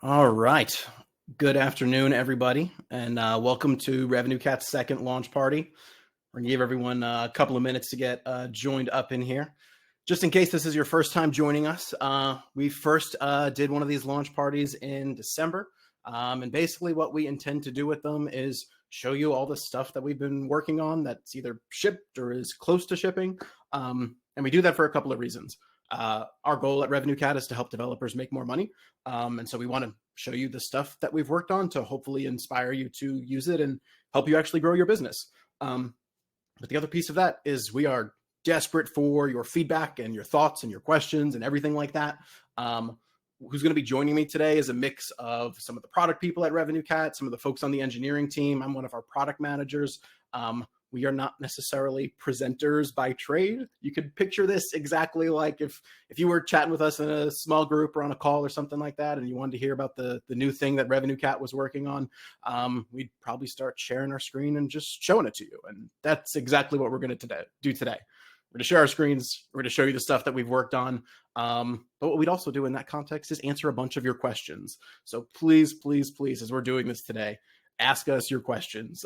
All right. Good afternoon, everybody, and welcome to RevenueCat's second launch party. We're going to give everyone a couple of minutes to get joined up in here. Just in case this is your first time joining us, we first did one of these launch parties in December. And basically what we intend to do with them is show you all the stuff that we've been working on that's either shipped or is close to shipping. And we do that for a couple of reasons. Our goal at RevenueCat is to help developers make more money. And so we want to show you the stuff that we've worked on to hopefully inspire you to use it and help you actually grow your business. But the other piece of that is we are desperate for your feedback and your thoughts and your questions and everything like that. Who's going to be joining me today is a mix of some of the product people at RevenueCat, some of the folks on the engineering team. I'm one of our product managers. We are not necessarily presenters by trade. You could picture this exactly like if you were chatting with us in a small group or on a call or something like that, and you wanted to hear about the new thing that RevenueCat was working on, we'd probably start sharing our screen and just showing it to you. And that's exactly what we're going to do today. We're going to share our screens. We're going to show you the stuff that we've worked on. But what we'd also do in that context is answer a bunch of your questions. So please, please, please, as we're doing this today, ask us your questions.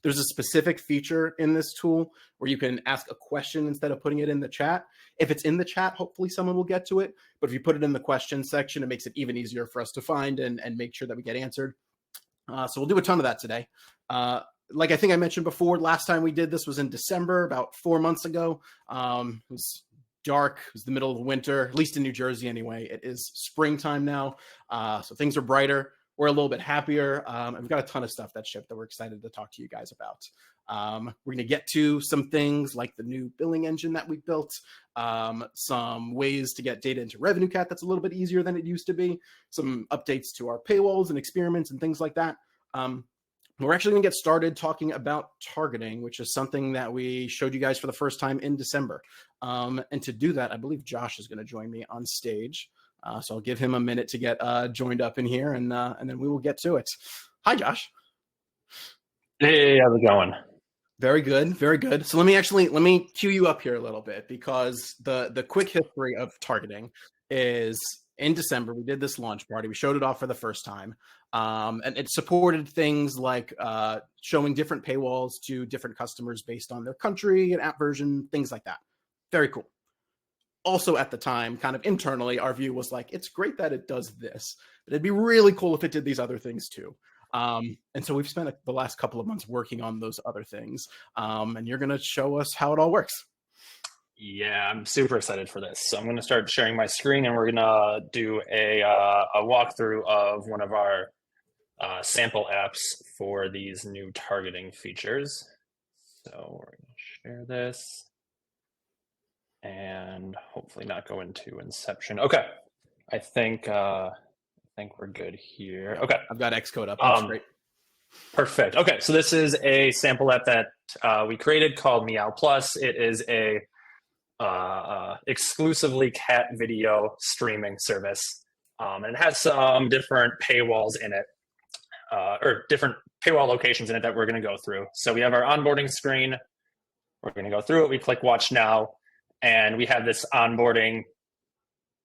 There's a specific feature in this tool where you can ask a question instead of putting it in the chat. If it's in the chat, hopefully someone will get to it. But if you put it in the question section, it makes it even easier for us to find and make sure that we get answered. So we'll do a ton of that today. Like I think I mentioned before, last time we did this was in December, about 4 months ago. It was dark. It was the middle of winter, at least in New Jersey anyway. It is springtime now, so things are brighter. We're a little bit happier. And we've got a ton of stuff that shipped that we're excited to talk to you guys about. We're going to get to some things like the new billing engine that we built, some ways to get data into RevenueCat that's a little bit easier than it used to be, some updates to our paywalls and experiments and things like that. We're actually going to get started talking about targeting, which is something that we showed you guys for the first time in December. And to do that, I believe Josh is going to join me on stage. So I'll give him a minute to get joined up in here, and then we will get to it. Hi, Josh. Hey, how's it going? Very good, very good. So let me cue you up here a little bit, because the quick history of targeting is in December we did this launch party. We showed it off for the first time, and it supported things like showing different paywalls to different customers based on their country and app version, things like that. Very cool. Also at the time, kind of internally, our view was like, it's great that it does this, but it'd be really cool if it did these other things too. And so we've spent the last couple of months working on those other things. And you're going to show us how it all works. Yeah, I'm super excited for this. So I'm going to start sharing my screen, and we're going to do a walkthrough of one of our sample apps for these new targeting features. So we're going to share this and hopefully not go into Inception. Okay, I think we're good here. Okay, I've got Xcode up. That's great. Perfect. Okay, so this is a sample app that we created called Meow Plus. It is a exclusively cat video streaming service, and it has some different paywalls in it, or different paywall locations in it that we're going to go through. So we have our onboarding screen. We're going to go through it. We click Watch Now, and we have this onboarding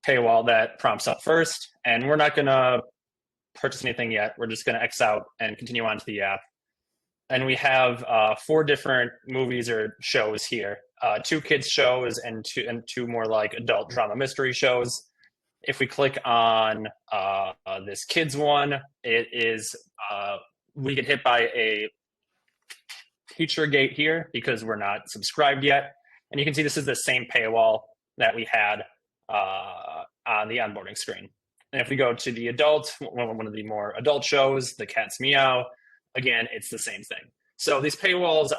paywall that prompts up first, and we're not going to purchase anything yet. We're just going to X out and continue on to the app. And we have 4 different movies or shows here, 2 kids shows and two more like adult drama mystery shows. If we click on this kids one, it is we get hit by a feature gate here because we're not subscribed yet. And you can see this is the same paywall that we had on the onboarding screen. And if we go to the adult, one of the more adult shows, The Cat's Meow, again, it's the same thing. So these paywalls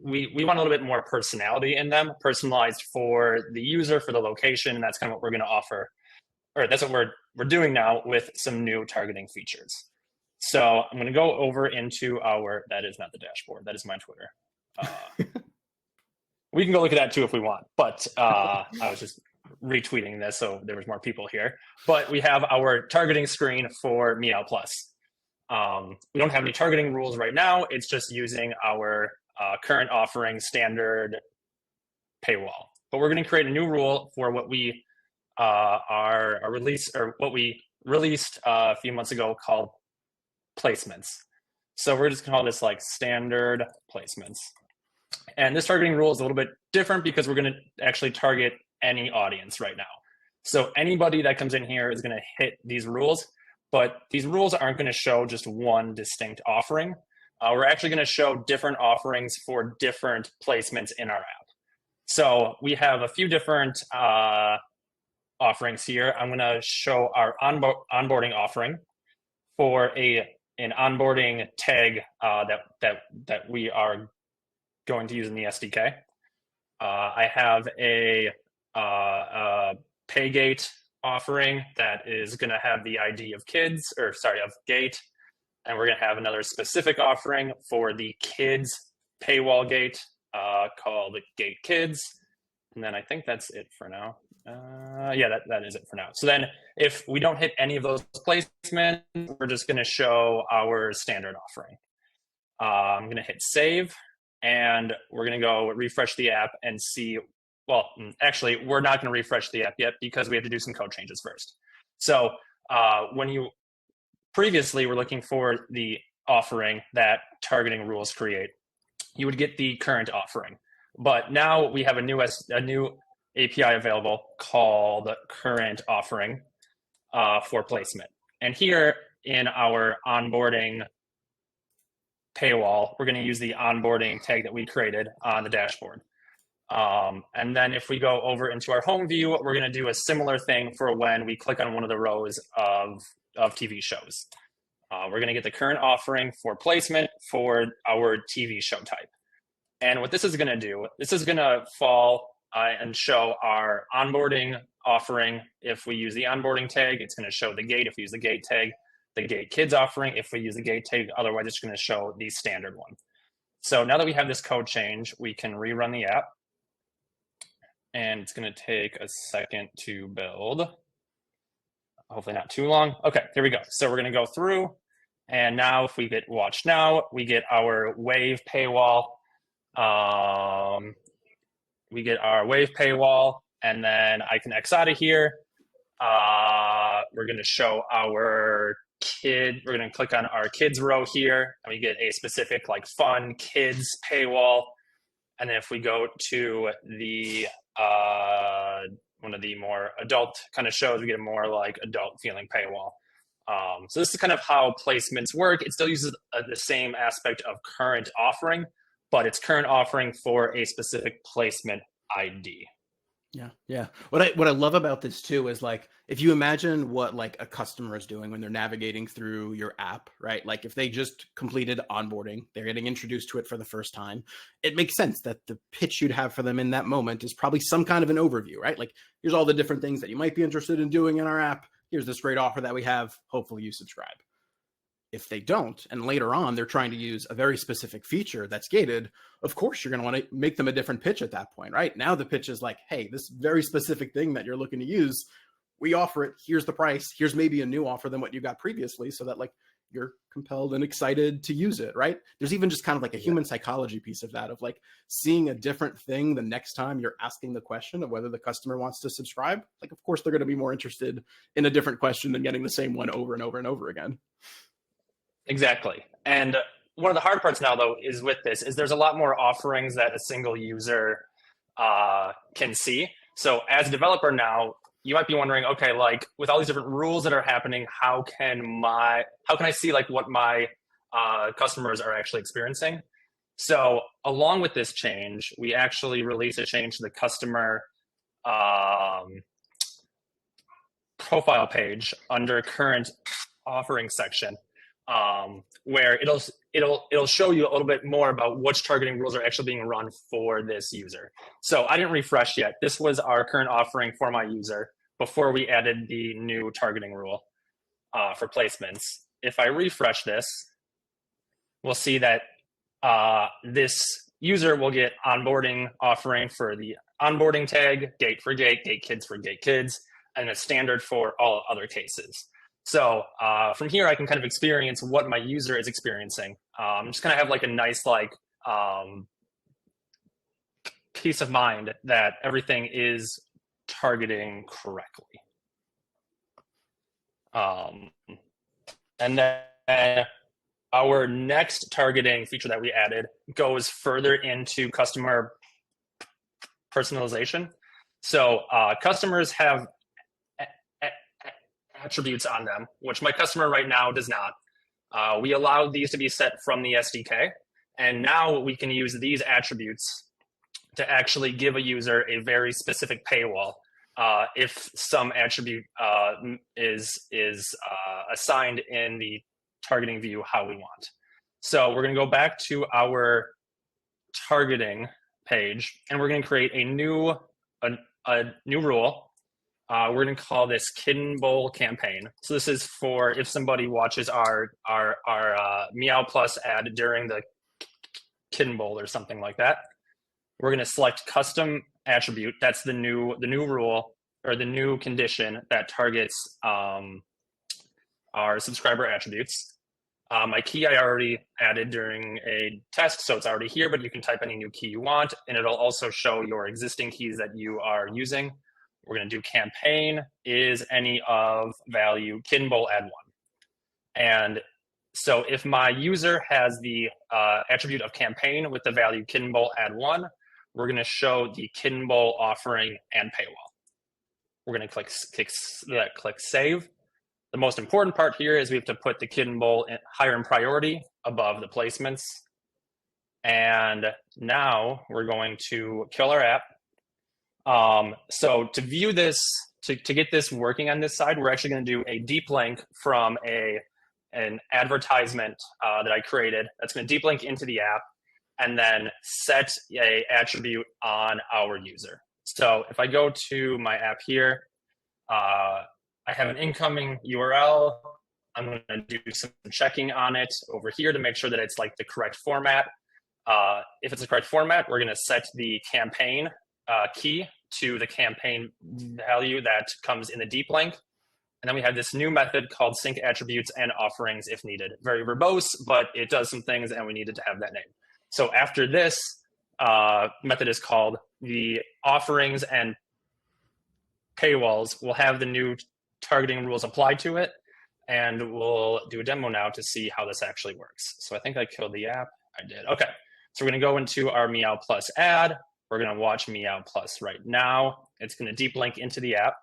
we want a little bit more personality in them, personalized for the user, for the location, and that's kind of what we're going to offer, or that's what we're doing now with some new targeting features. So I'm going to go over into that is not the dashboard, that is my Twitter. We can go look at that too if we want, but I was just retweeting this so there was more people here. But we have our targeting screen for Meow Plus. We don't have any targeting rules right now. It's just using our current offering standard paywall. But we're going to create a new rule for what we what we released a few months ago called placements. So we're just going to call this like standard placements. And this targeting rule is a little bit different because we're going to actually target any audience right now. So anybody that comes in here is going to hit these rules, but these rules aren't going to show just one distinct offering. We're actually going to show different offerings for different placements in our app. So we have a few different offerings here. I'm going to show our onboarding offering for an onboarding tag that we are going to use in the SDK. I have a PayGate offering that is going to have the ID of gate, and we're going to have another specific offering for the kids paywall gate called Gate Kids, and then I think that's it for now. Yeah, that is it for now. So then if we don't hit any of those placements, we're just going to show our standard offering. I'm going to hit save, and we're going to go refresh the app and see. Well, actually, we're not going to refresh the app yet because we have to do some code changes first. So when you previously were looking for the offering that targeting rules create, you would get the current offering. But now we have a new API available called current offering for placement. And here in our onboarding paywall, we're going to use the onboarding tag that we created on the dashboard. And then if we go over into our home view, we're going to do a similar thing for when we click on one of the rows of TV shows. We're going to get the current offering for placement for our TV show type. And what this is going to do, this is going to fall and show our onboarding offering. If we use the onboarding tag, it's going to show the gate. If we use the gate tag, the Gate Kids offering. If we use the gate tag, otherwise it's going to show the standard one. So now that we have this code change, we can rerun the app. And it's going to take a second to build. Hopefully not too long. Okay, here we go. So we're going to go through. And now if we get watch now, we get our Wave paywall. We get our Wave paywall. And then I can X out of here. We're going to show our kid. We're going to click on our kids row here. And we get a specific like fun kids paywall. And then if we go to the one of the more adult kind of shows, we get a more like adult feeling paywall. So this is kind of how placements work. It still uses the same aspect of current offering, but it's current offering for a specific placement ID. Yeah. What I love about this too is like, if you imagine what like a customer is doing when they're navigating through your app, right? Like if they just completed onboarding, they're getting introduced to it for the first time. It makes sense that the pitch you'd have for them in that moment is probably some kind of an overview, right? Like here's all the different things that you might be interested in doing in our app. Here's this great offer that we have. Hopefully you subscribe. If they don't, and later on they're trying to use a very specific feature that's gated, of course you're going to want to make them a different pitch at that point, right? Now the pitch is like, hey, this very specific thing that you're looking to use, we offer it. Here's the price. Here's maybe a new offer than what you got previously, so that like you're compelled and excited to use it, right? There's even just kind of like a human psychology piece of that, of like seeing a different thing the next time you're asking the question of whether the customer wants to subscribe. Like, of course, they're going to be more interested in a different question than getting the same one over and over and over again. Exactly. And one of the hard parts now, though, is with this, is there's a lot more offerings that a single user can see. So as a developer now, you might be wondering, okay, like with all these different rules that are happening, how can I see like what my customers are actually experiencing? So along with this change, we actually released a change to the customer profile page under current offering section, where it'll show you a little bit more about which targeting rules are actually being run for this user. So I didn't refresh yet. This was our current offering for my user before we added the new targeting rule for placements. If I refresh this, we'll see that this user will get onboarding offering for the onboarding tag, gate for gate, gate kids for gate kids, and a standard for all other cases. So from here, I can kind of experience what my user is experiencing. Just kind of have like a nice like peace of mind that everything is targeting correctly. Um, and then our next targeting feature that we added goes further into customer personalization. So customers have attributes on them, which my customer right now does not. We allow these to be set from the SDK, and now we can use these attributes to actually give a user a very specific paywall if some attribute is assigned in the targeting view how we want. So we're going to go back to our targeting page, and we're going to create a new rule. We're going to call this Kidden Bowl campaign. So this is for if somebody watches our Meow Plus ad during the Kidden Bowl or something like that. We're going to select custom attribute. That's the new rule or the new condition that targets our subscriber attributes. My key I already added during a test, so it's already here, but you can type any new key you want, and it'll also show your existing keys that you are using. We're going to do campaign is any of value Kidden Bowl add 1. And so if my user has the attribute of campaign with the value Kidden Bowl add 1, we're going to show the Kidden Bowl offering and paywall. We're going to click save. The most important part here is we have to put the Kidden Bowl higher in priority above the placements. And now we're going to kill our app. So to view this, to get this working on this side, we're actually going to do a deep link from an advertisement that I created. That's going to deep link into the app and then set a attribute on our user. So if I go to my app here, I have an incoming URL. I'm going to do some checking on it over here to make sure that it's like the correct format. If it's the correct format, we're going to set the campaign key to the campaign value that comes in the deep link. And then we have this new method called sync attributes and offerings if needed. Very verbose, but it does some things and we needed to have that name. So after this method is called, the offerings and paywalls will have the new targeting rules applied to it. And we'll do a demo now to see how this actually works. So I think I killed the app. I did. Okay. So we're going to go into our Meow Plus ad. We're going to watch Meow Plus right now. It's going to deep link into the app.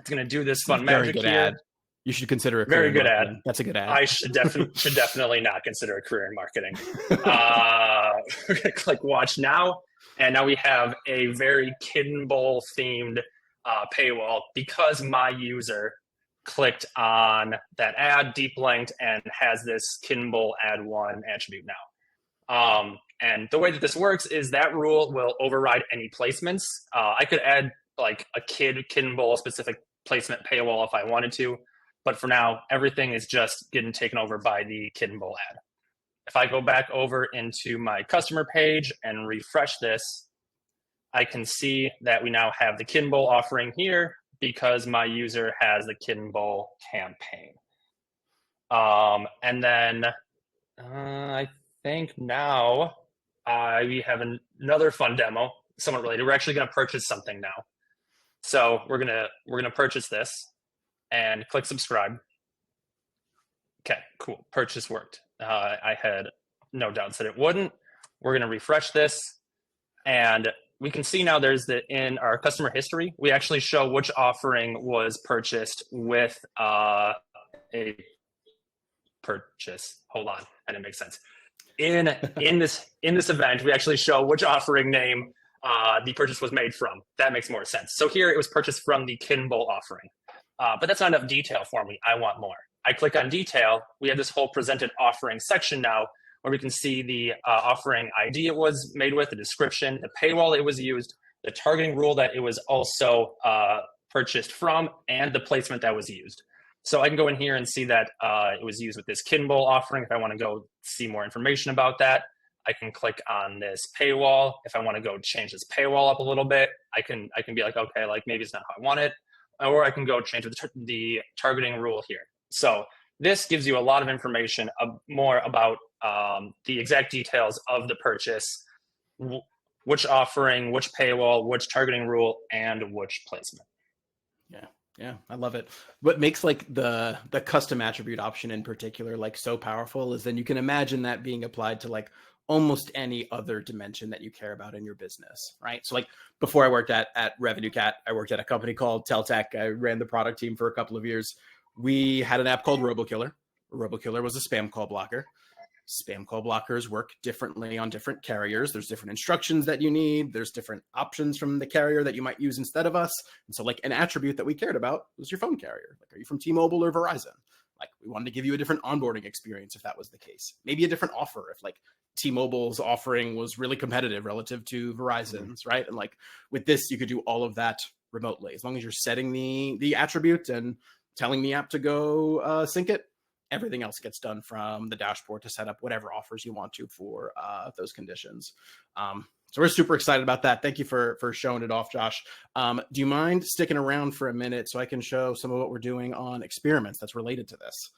It's going to do this fun magic good here. ad. You should consider a very career good marketing. ad. That's a good ad. I should definitely not consider a career in marketing. We're going to click watch now. And now we have a very Kidden Bowl themed paywall because my user clicked on that ad, deep linked, and has this Kidden Bowl add 1 attribute now. And the way that this works is that rule will override any placements. I could add like a Kidden Bowl specific placement paywall if I wanted to, but for now, everything is just getting taken over by the Kidden Bowl ad. If I go back over into my customer page and refresh this, I can see that we now have the Kidden Bowl offering here because my user has the Kidden Bowl campaign. And then I think now we have another fun demo, somewhat related. We're actually going to purchase something now. So we're gonna purchase this and click subscribe. Okay, cool. Purchase worked. I had no doubts that it wouldn't. We're gonna refresh this, and we can see now in our customer history, we actually show which offering was purchased with a purchase. Hold on, that didn't make sense. In this event, we actually show which offering name the purchase was made from. That makes more sense. So here it was purchased from the Kidden Bowl offering. But that's not enough detail for me. I want more. I click on detail. We have this whole presented offering section now where we can see the offering ID it was made with, the description, the paywall it was used, the targeting rule that it was also purchased from, and the placement that was used. So I can go in here and see that it was used with this Kidden Bowl offering. If I want to go see more information about that, I can click on this paywall. If I want to go change this paywall up a little bit, I can be like, okay, like maybe it's not how I want it, or I can go change the targeting rule here. So this gives you a lot of information more about the exact details of the purchase, which offering, which paywall, which targeting rule, and which placement. Yeah. Yeah, I love it. What makes like the custom attribute option in particular like so powerful is then you can imagine that being applied to like almost any other dimension that you care about in your business, right? So like before I worked at RevenueCat, I worked at a company called Teltech. I ran the product team for a couple of years. We had an app called RoboKiller. RoboKiller was a spam call blocker. Spam call blockers work differently on different carriers. There's different instructions that you need. There's different options from the carrier that you might use instead of us. And so like an attribute that we cared about was your phone carrier. Like, are you from T-Mobile or Verizon? Like we wanted to give you a different onboarding experience if that was the case. Maybe a different offer if like T-Mobile's offering was really competitive relative to Verizon's, right? And like with this, you could do all of that remotely. As long as you're setting the attribute and telling the app to go sync it, everything else gets done from the dashboard to set up whatever offers you want to for those conditions. So we're super excited about that. Thank you for showing it off, Josh. Do you mind sticking around for a minute so I can show some of what we're doing on experiments that's related to this?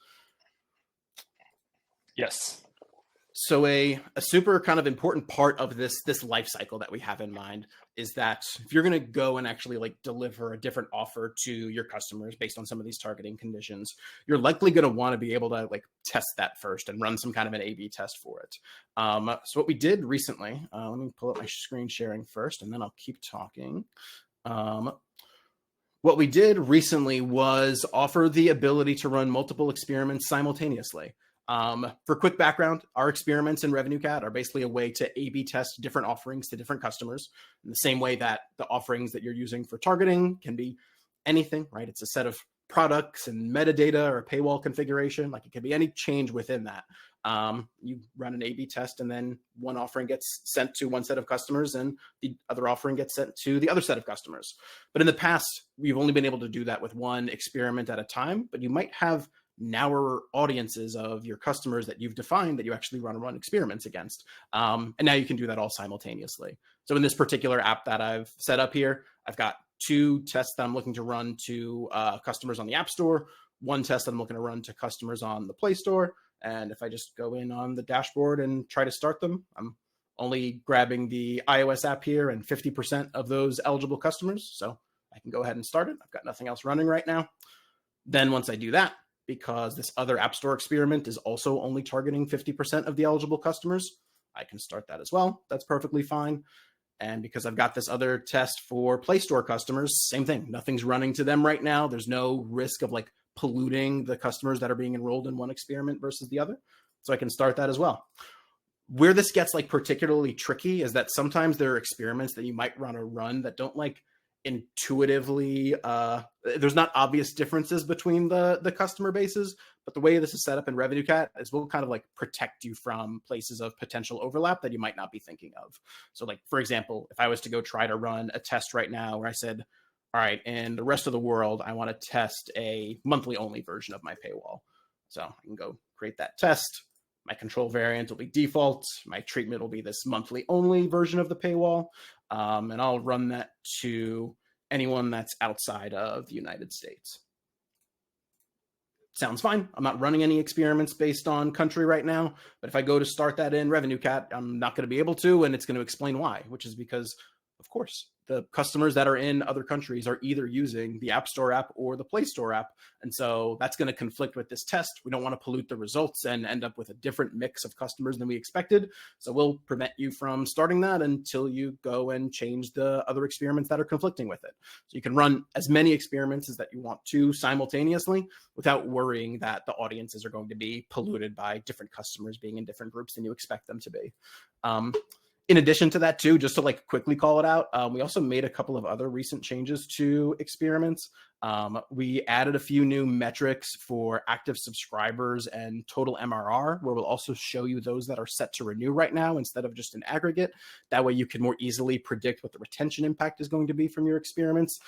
Yes. So a super kind of important part of this life cycle that we have in mind is that if you're going to go and actually like deliver a different offer to your customers based on some of these targeting conditions, you're likely going to want to be able to like test that first and run some kind of an A/B test for it. So what we did recently, let me pull up my screen sharing first, and then I'll keep talking. What we did recently was offer the ability to run multiple experiments simultaneously. For quick background, our experiments in RevenueCat are basically a way to A/B test different offerings to different customers in the same way that the offerings that you're using for targeting can be anything, right? It's a set of products and metadata or a paywall configuration. Like it could be any change within that. You run an A/B test and then one offering gets sent to one set of customers and the other offering gets sent to the other set of customers. But in the past, we've only been able to do that with one experiment at a time, but you might have narrower audiences of your customers that you've defined that you actually run experiments against. And now you can do that all simultaneously. So in this particular app that I've set up here, I've got 2 tests that I'm looking to run to customers on the App Store, 1 test that I'm looking to run to customers on the Play Store. And if I just go in on the dashboard and try to start them, I'm only grabbing the iOS app here and 50% of those eligible customers. So I can go ahead and start it. I've got nothing else running right now. Then once I do that, because this other App Store experiment is also only targeting 50% of the eligible customers, I can start that as well. That's perfectly fine. And because I've got this other test for Play Store customers, same thing. Nothing's running to them right now. There's no risk of like polluting the customers that are being enrolled in one experiment versus the other. So I can start that as well. Where this gets like particularly tricky is that sometimes there are experiments that you might want to run that don't like intuitively there's not obvious differences between the customer bases, but the way this is set up in RevenueCat is we'll kind of like protect you from places of potential overlap that you might not be thinking of. So like, for example, if I was to go try to run a test right now where I said, all right, in the rest of the world, I want to test a monthly only version of my paywall. So I can go create that test. My control variant will be default. My treatment will be this monthly only version of the paywall. And I'll run that to anyone that's outside of the United States. Sounds fine. I'm not running any experiments based on country right now, but if I go to start that in RevenueCat, I'm not going to be able to, and it's going to explain why, which is because, of course, the customers that are in other countries are either using the App Store app or the Play Store app. And so that's going to conflict with this test. We don't want to pollute the results and end up with a different mix of customers than we expected. So we'll prevent you from starting that until you go and change the other experiments that are conflicting with it. So you can run as many experiments as that you want to simultaneously without worrying that the audiences are going to be polluted by different customers being in different groups than you expect them to be. In addition to that too, just to like quickly call it out, we also made a couple of other recent changes to experiments. We added a few new metrics for active subscribers and total MRR, where we'll also show you those that are set to renew right now instead of just an aggregate. That way you can more easily predict what the retention impact is going to be from your experiments.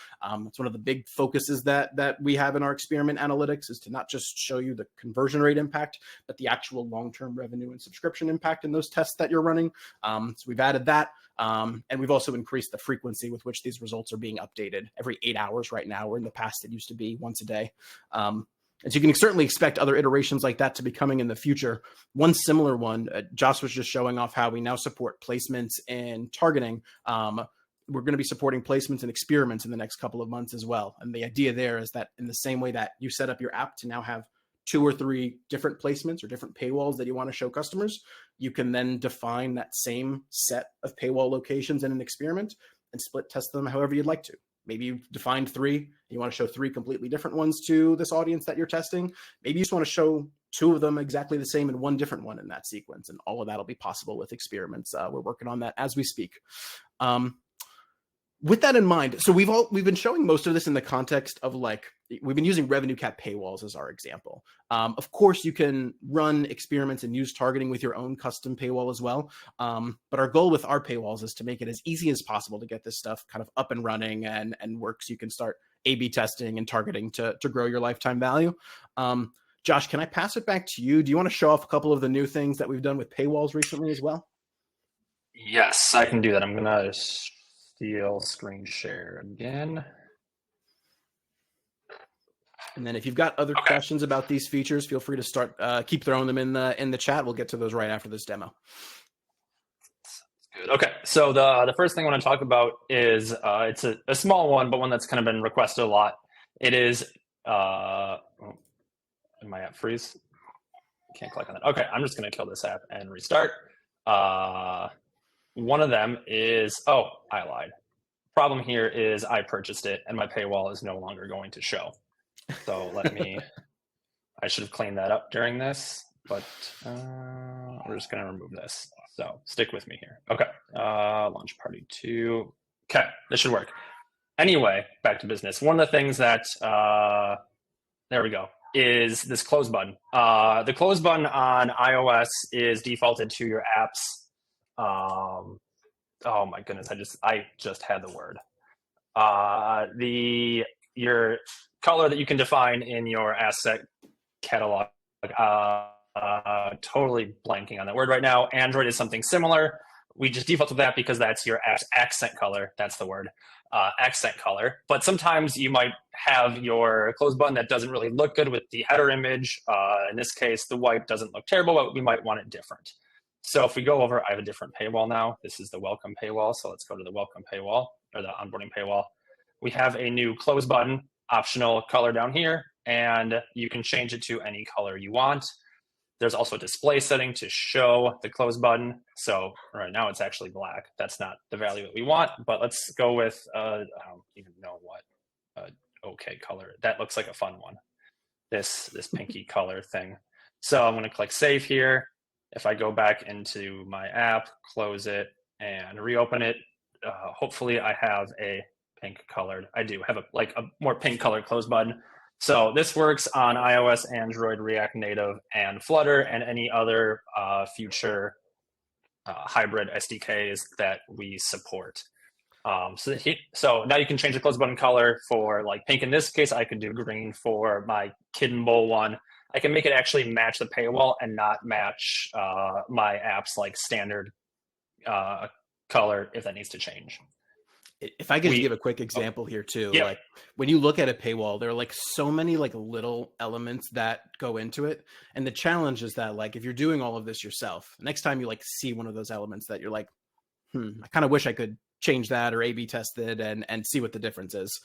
It's one of the big focuses that we have in our experiment analytics is to not just show you the conversion rate impact, but the actual long-term revenue and subscription impact in those tests that you're running. So we've added that. And we've also increased the frequency with which these results are being updated every 8 hours right now, where in the past it used to be once a day. And so you can certainly expect other iterations like that to be coming in the future. One similar one, Josh was just showing off how we now support placements and targeting we're going to be supporting placements and experiments in the next couple of months as well. And the idea there is that in the same way that you set up your app to now have 2 or 3 different placements or different paywalls that you want to show customers, you can then define that same set of paywall locations in an experiment and split test them however you'd like to. Maybe you've defined 3, you want to show 3 completely different ones to this audience that you're testing. Maybe you just want to show 2 of them exactly the same and 1 different one in that sequence. And all of that will be possible with experiments. We're working on that as we speak. With that in mind, so we've been showing most of this in the context of like, we've been using RevenueCat paywalls as our example. Of course, you can run experiments and use targeting with your own custom paywall as well. But our goal with our paywalls is to make it as easy as possible to get this stuff kind of up and running and work so you can start A/B testing and targeting to grow your lifetime value. Josh, can I pass it back to you? Do you want to show off a couple of the new things that we've done with paywalls recently as well? Yes, I can do that. I'm going to steal screen share again. And then if you've got other questions about these features, feel free to start, keep throwing them in the chat. We'll get to those right after this demo. Good. Okay, so the first thing I want to talk about is it's a small one, but one that's kind of been requested a lot. It is, did my app freeze? Can't click on that. Okay, I'm just going to kill this app and restart. One of them is, oh, I lied. Problem here is I purchased it and my paywall is no longer going to show. So let me, I should have cleaned that up during this, but we're just going to remove this. So stick with me here. Okay, launch party 2. Okay, this should work. Anyway, back to business. One of the things that, there we go, is this close button. The close button on iOS is defaulted to your apps. Oh my goodness, I just had the word. Your color that you can define in your asset catalog. Totally blanking on that word right now. Android is something similar. We just default to that because that's your accent color. That's the word, accent color. But sometimes you might have your close button that doesn't really look good with the header image. In this case, the white doesn't look terrible, but we might want it different. So if we go over, I have a different paywall now. This is the welcome paywall. So let's go to the welcome paywall or the onboarding paywall. We have a new close button, optional color down here, and you can change it to any color you want. There's also a display setting to show the close button. So right now it's actually black. That's not the value that we want, but let's go with, I don't even know what, okay color. That looks like a fun one. This pinky color thing. So I'm gonna click save here. If I go back into my app, close it, and reopen it, hopefully I have a pink colored, I do have a more pink colored close button. So this works on iOS, Android, React Native, and Flutter, and any other future hybrid SDKs that we support. So now you can change the close button color for like pink. In this case, I could do green for my Kidden Bowl one. I can make it actually match the paywall and not match my app's like standard color if that needs to change. If I could just give a quick example here too, yeah. Like when you look at a paywall, there are like so many like little elements that go into it. And the challenge is that like, if you're doing all of this yourself, next time you like see one of those elements that you're like, I kind of wish I could change that or A/B test it and see what the difference is.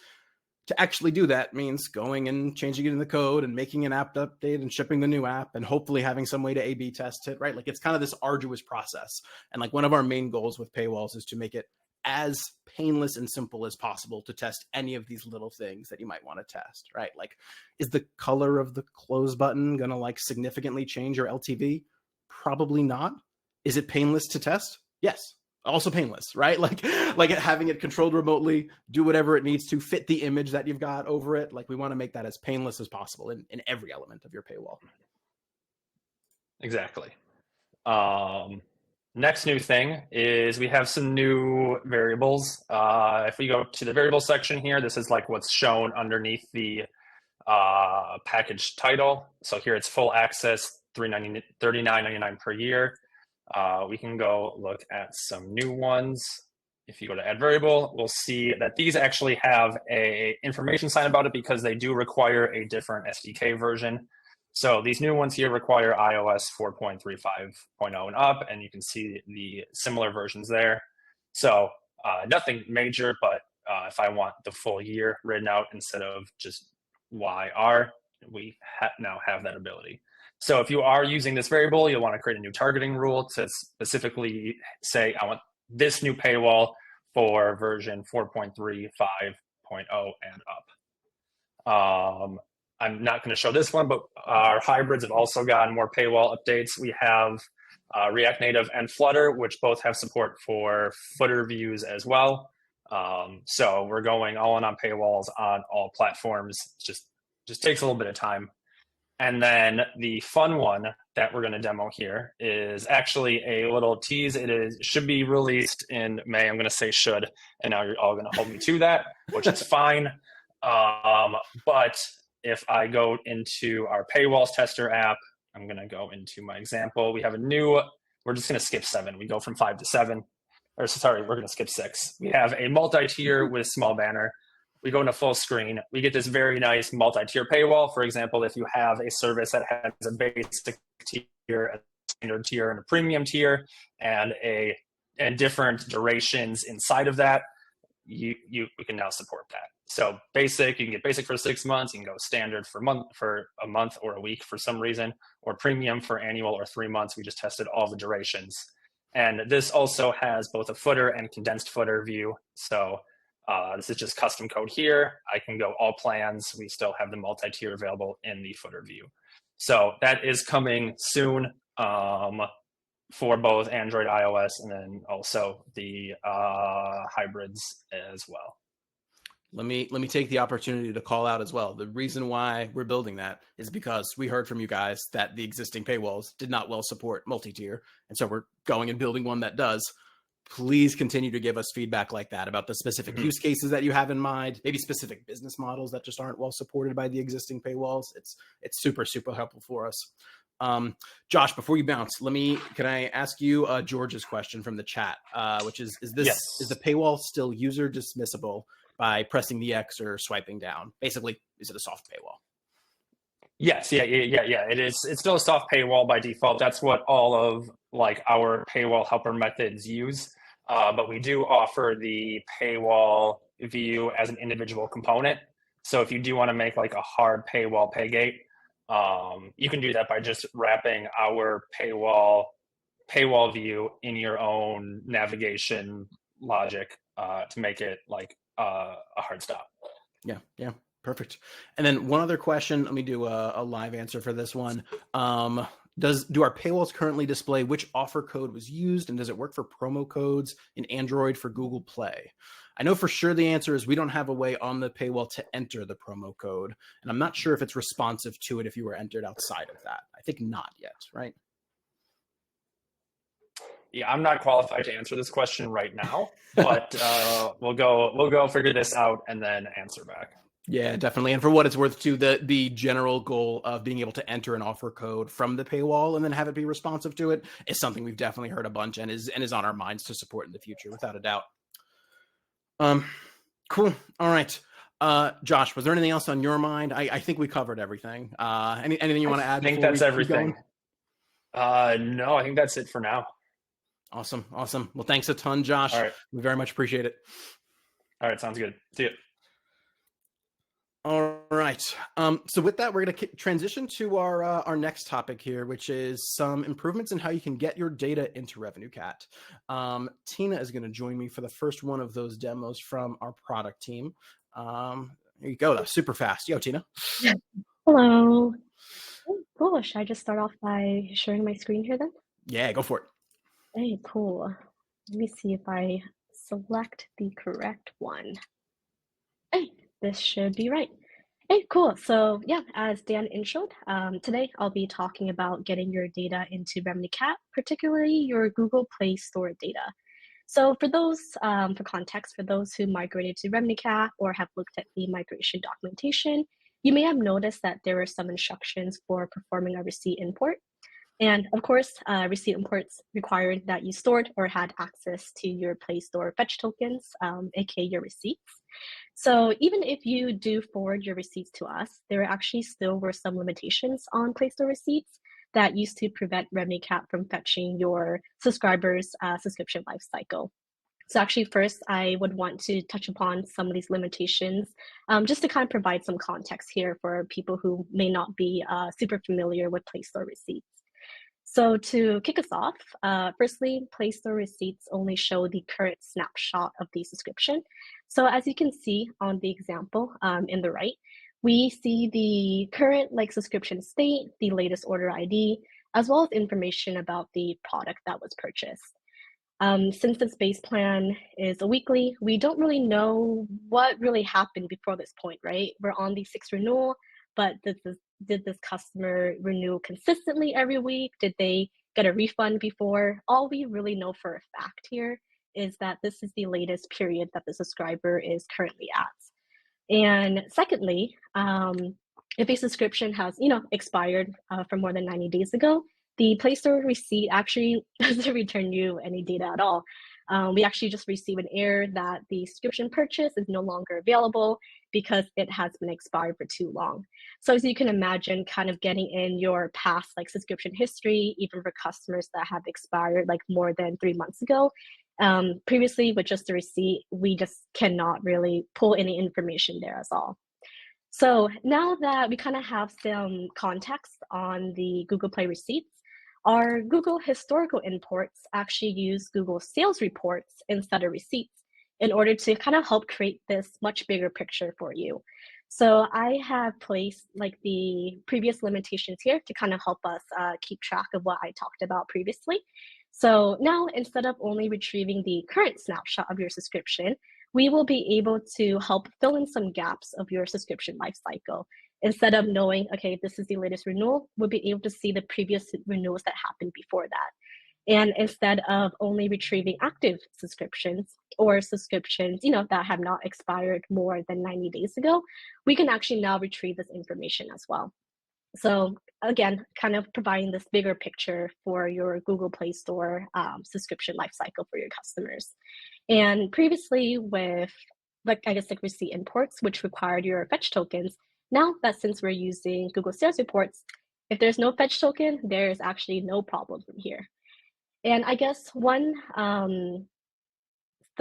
To actually do that means going and changing it in the code and making an app update and shipping the new app and hopefully having some way to A/B test it, right? Like it's kind of this arduous process. And like one of our main goals with paywalls is to make it as painless and simple as possible to test any of these little things that you might want to test, right? Like, is the color of the close button going to like significantly change your LTV? Probably not. Is it painless to test? Yes. Also painless, right? Like having it controlled remotely, do whatever it needs to fit the image that you've got over it. Like we want to make that as painless as possible in every element of your paywall. Exactly. Next new thing is we have some new variables. If we go to the variable section here, this is like what's shown underneath the package title. So here it's full access, $39.99 per year. We can go look at some new ones. If you go to add variable, we'll see that these actually have a information sign about it because they do require a different SDK version. So these new ones here require iOS 4.35.0 and up, and you can see the similar versions there. So Nothing major, but if I want the full year written out instead of just YR, we now have that ability. So if you are using this variable, you'll want to create a new targeting rule to specifically say, I want this new paywall for version 4.3, 5.0 and up. I'm not going to show this one, but our hybrids have also gotten more paywall updates. We have React Native and Flutter, which both have support for footer views as well. So we're going all in on paywalls on all platforms. Just takes a little bit of time. And then the fun one that we're going to demo here is actually a little tease. Should be released in May. I'm going to say should, and now you're all going to hold me to that, which is fine. But if I go into our paywalls tester app, I'm going to go into my example. We have we're just going to skip 7. We go from 5 to 7. Or sorry, we're going to skip 6. We have a multi-tier with small banner. We go into full screen. We get this very nice multi-tier paywall. For example, if you have a service that has a basic tier, a standard tier, and a premium tier, and different durations inside of that, we can now support that. So basic, you can get basic for 6 months. You can go standard for a month or a week for some reason, or premium for annual or 3 months. We just tested all the durations. And this also has both a footer and condensed footer view. So this is just custom code here. I can go all plans. We still have the multi-tier available in the footer view. So that is coming soon for both Android, iOS, and then also the hybrids as well. Let me take the opportunity to call out as well. The reason why we're building that is because we heard from you guys that the existing paywalls did not well support multi-tier. And so we're going and building one that does. Please continue to give us feedback like that about the specific use cases that you have in mind, maybe specific business models that just aren't well supported by the existing paywalls. It's super, super helpful for us. Josh, before you bounce, can I ask you George's question from the chat, which is Yes. Is the paywall still user dismissible by pressing the X or swiping down? Basically, is it a soft paywall? Yes, yeah. It is. It's still a soft paywall by default. That's what all of our paywall helper methods use. But we do offer the paywall view as an individual component. So if you do want to make a hard paywall pay gate, you can do that by just wrapping our paywall view in your own navigation logic to make it a hard stop. Yeah, perfect. And then one other question. Let me do a live answer for this one. Do our paywalls currently display which offer code was used, and does it work for promo codes in Android for Google Play? I know for sure the answer is we don't have a way on the paywall to enter the promo code, and I'm not sure if it's responsive to it if you were entered outside of that. I think not yet, right? Yeah, I'm not qualified to answer this question right now, but we'll go figure this out and then answer back. Yeah, definitely. And for what it's worth, too, the general goal of being able to enter an offer code from the paywall and then have it be responsive to it is something we've definitely heard a bunch and is on our minds to support in the future, without a doubt. Cool. All right. Josh, was there anything else on your mind? I think we covered everything. Anything you want to add? I think that's everything. No, I think that's it for now. Awesome. Well, thanks a ton, Josh. All right. We very much appreciate it. All right. Sounds good. See you. All right. So with that, we're going to transition to our next topic here, which is some improvements in how you can get your data into RevenueCat. Tina is going to join me for the first one of those demos from our product team. There you go. That was super fast. Yo, Tina. Hello. Cool. Should I just start off by sharing my screen here then? Yeah, go for it. Hey, cool. Let me see if I select the correct one. Hey, this should be right. Hey, cool. So yeah, as Dan introed, today I'll be talking about getting your data into RevenueCat, particularly your Google Play Store data. So for those, for context, for those who migrated to RevenueCat or have looked at the migration documentation, you may have noticed that there are some instructions for performing a receipt import. And of course, receipt imports required that you stored or had access to your Play Store fetch tokens, aka your receipts. So even if you do forward your receipts to us, there actually still were some limitations on Play Store receipts that used to prevent RevenueCat from fetching your subscribers' subscription lifecycle. So actually first, I would want to touch upon some of these limitations, just to kind of provide some context here for people who may not be super familiar with Play Store receipts. So to kick us off, firstly, Play Store receipts only show the current snapshot of the subscription. So as you can see on the example in the right, we see the current subscription state, the latest order ID, as well as information about the product that was purchased. Since this base plan is a weekly, we don't really know what really happened before this point, right? We're on the 6th renewal, but did this customer renew consistently every week? Did they get a refund before? All we really know for a fact here is that this is the latest period that the subscriber is currently at. And secondly, if a subscription has expired from more than 90 days ago, the Play Store receipt actually doesn't return you any data at all. We actually just receive an error that the subscription purchase is no longer available because it has been expired for too long. So as you can imagine, kind of getting in your past subscription history, even for customers that have expired more than 3 months ago, previously with just the receipt, we just cannot really pull any information there at all. So now that we kind of have some context on the Google Play receipts, our Google historical imports actually use Google sales reports instead of receipts in order to kind of help create this much bigger picture for you. So I have placed the previous limitations here to kind of help us keep track of what I talked about previously. So now instead of only retrieving the current snapshot of your subscription, we will be able to help fill in some gaps of your subscription lifecycle. Instead of knowing, okay, this is the latest renewal, we'll be able to see the previous renewals that happened before that. And instead of only retrieving active subscriptions or subscriptions, that have not expired more than 90 days ago, we can actually now retrieve this information as well. So again, kind of providing this bigger picture for your Google Play Store subscription lifecycle for your customers. And previously with receipt imports, which required your fetch tokens, now that since we're using Google Sales Reports, if there's no fetch token, there's actually no problem from here. And I guess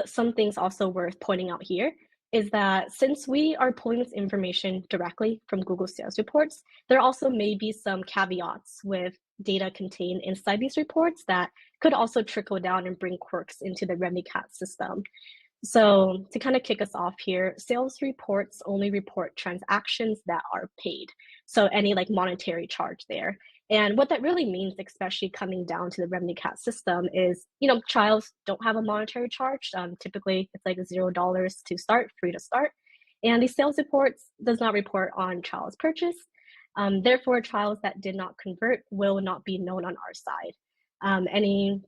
some things also worth pointing out here is that since we are pulling this information directly from Google Sales Reports, there also may be some caveats with data contained inside these reports that could also trickle down and bring quirks into the RevenueCat system. So to kind of kick us off here, sales reports only report transactions that are paid. So any monetary charge there. And what that really means, especially coming down to the RevenueCat system, is, trials don't have a monetary charge. Typically, it's $0 to start, free to start. And the sales reports does not report on trials purchased. Therefore, trials that did not convert will not be known on our side. Any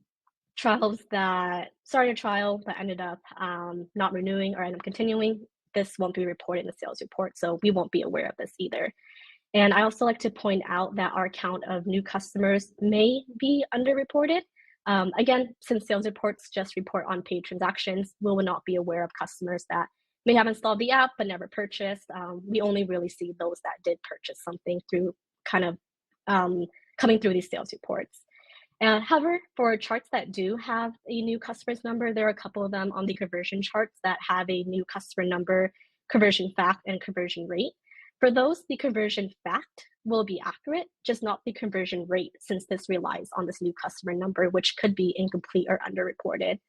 trials that started a trial but ended up not renewing or end up continuing, this won't be reported in the sales report, so we won't be aware of this either. And I also like to point out that our count of new customers may be underreported. Again, since sales reports just report on paid transactions, we will not be aware of customers that may have installed the app but never purchased. We only really see those that did purchase something through kind of coming through these sales reports. However, for charts that do have a new customer's number, there are a couple of them on the conversion charts that have a new customer number, conversion fact, and conversion rate. For those, the conversion fact will be accurate, just not the conversion rate, since this relies on this new customer number, which could be incomplete or underreported.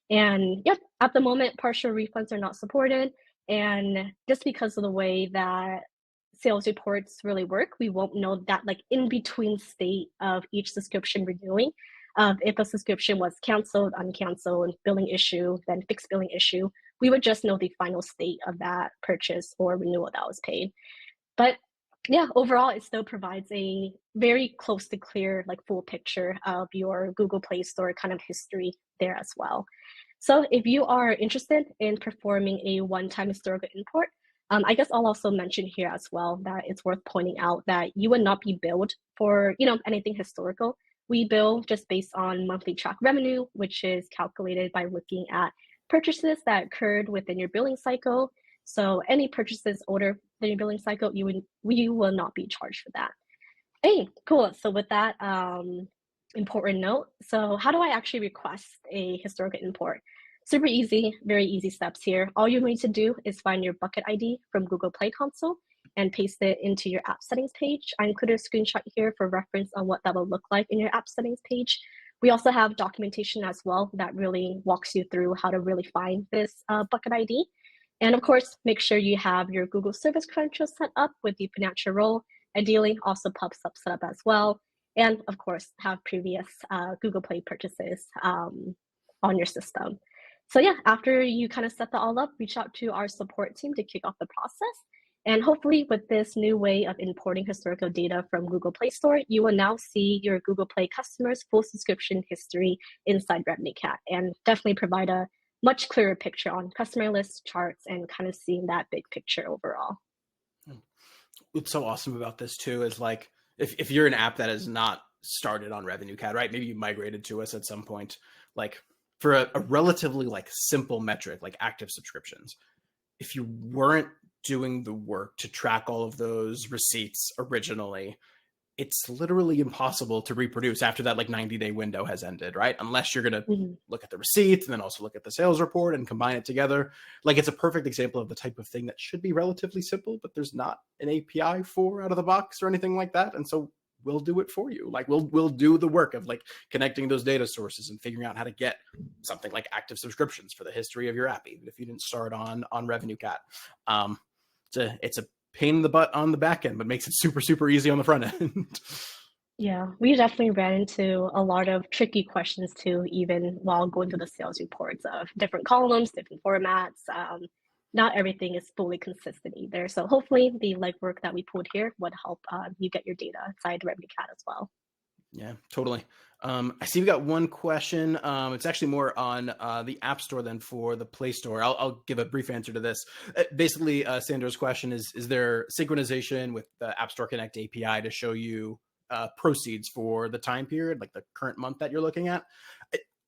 And yep, at the moment, partial refunds are not supported. And just because of the way that sales reports really work, we won't know that in between state of each subscription renewing. If a subscription was canceled, uncanceled, billing issue, then fixed billing issue, we would just know the final state of that purchase or renewal that was paid. But yeah, overall, it still provides a very close to clear, full picture of your Google Play Store kind of history there as well. So if you are interested in performing a one-time historical import, I guess I'll also mention here as well that it's worth pointing out that you would not be billed for anything historical. We bill just based on monthly track revenue, which is calculated by looking at purchases that occurred within your billing cycle. So any purchases older than your billing cycle, you will not be charged for that. Hey, cool. So with that important note, so how do I actually request a historical import? super easy, very easy steps here. All you need to do is find your bucket ID from Google Play Console and paste it into your app settings page. I included a screenshot here for reference on what that will look like in your app settings page. We also have documentation as well that really walks you through how to really find this bucket ID. And of course, make sure you have your Google Service credentials set up with the financial role. Ideally, also PubSub set up as well. And of course, have previous Google Play purchases on your system. So yeah, after you kind of set that all up, reach out to our support team to kick off the process. And hopefully with this new way of importing historical data from Google Play Store, you will now see your Google Play customers' full subscription history inside RevenueCat, and definitely provide a much clearer picture on customer lists, charts, and kind of seeing that big picture overall. What's so awesome about this too is like, if you're an app that is not started on RevenueCat, right? Maybe you migrated to us at some point, like for a relatively like simple metric, like active subscriptions, if you weren't doing the work to track all of those receipts originally, it's literally impossible to reproduce after that like 90-day window has ended, right? Unless you're going to look at the receipts and then also look at the sales report and combine it together. Like it's a perfect example of the type of thing that should be relatively simple, but there's not an API for out of the box or anything like that. And so we'll do it for you. Like we'll do the work of like connecting those data sources and figuring out how to get something like active subscriptions for the history of your app, even if you didn't start on RevenueCat. It's a pain in the butt on the back end, but makes it super, super easy on the front end. Yeah, we definitely ran into a lot of tricky questions too, even while going through the sales reports of different columns, different formats. Not everything is fully consistent either. So hopefully the legwork that we pulled here would help you get your data inside RevenueCat as well. Yeah, totally. I see we got one question. It's actually more on the App Store than for the Play Store. I'll give a brief answer to this. Basically, Sandra's question is there synchronization with the App Store Connect API to show you proceeds for the time period, like the current month that you're looking at?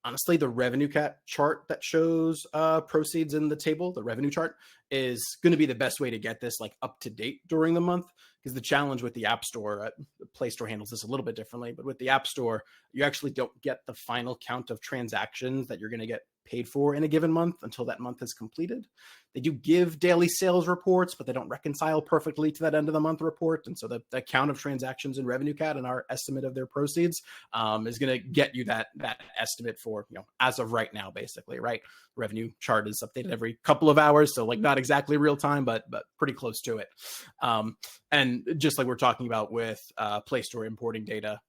Honestly, the RevenueCat chart that shows proceeds in the table, the revenue chart, is going to be the best way to get this like up to date during the month. Because the challenge with the App Store, the Play Store handles this a little bit differently, but with the App Store, you actually don't get the final count of transactions that you're going to get paid for in a given month until that month is completed. They do give daily sales reports, but they don't reconcile perfectly to that end of the month report. And so the count of transactions in RevenueCat and our estimate of their proceeds is going to get you that estimate for, as of right now, basically, right? Revenue chart is updated every couple of hours. So like not exactly real time, but pretty close to it. And just like we're talking about with Play Store importing data,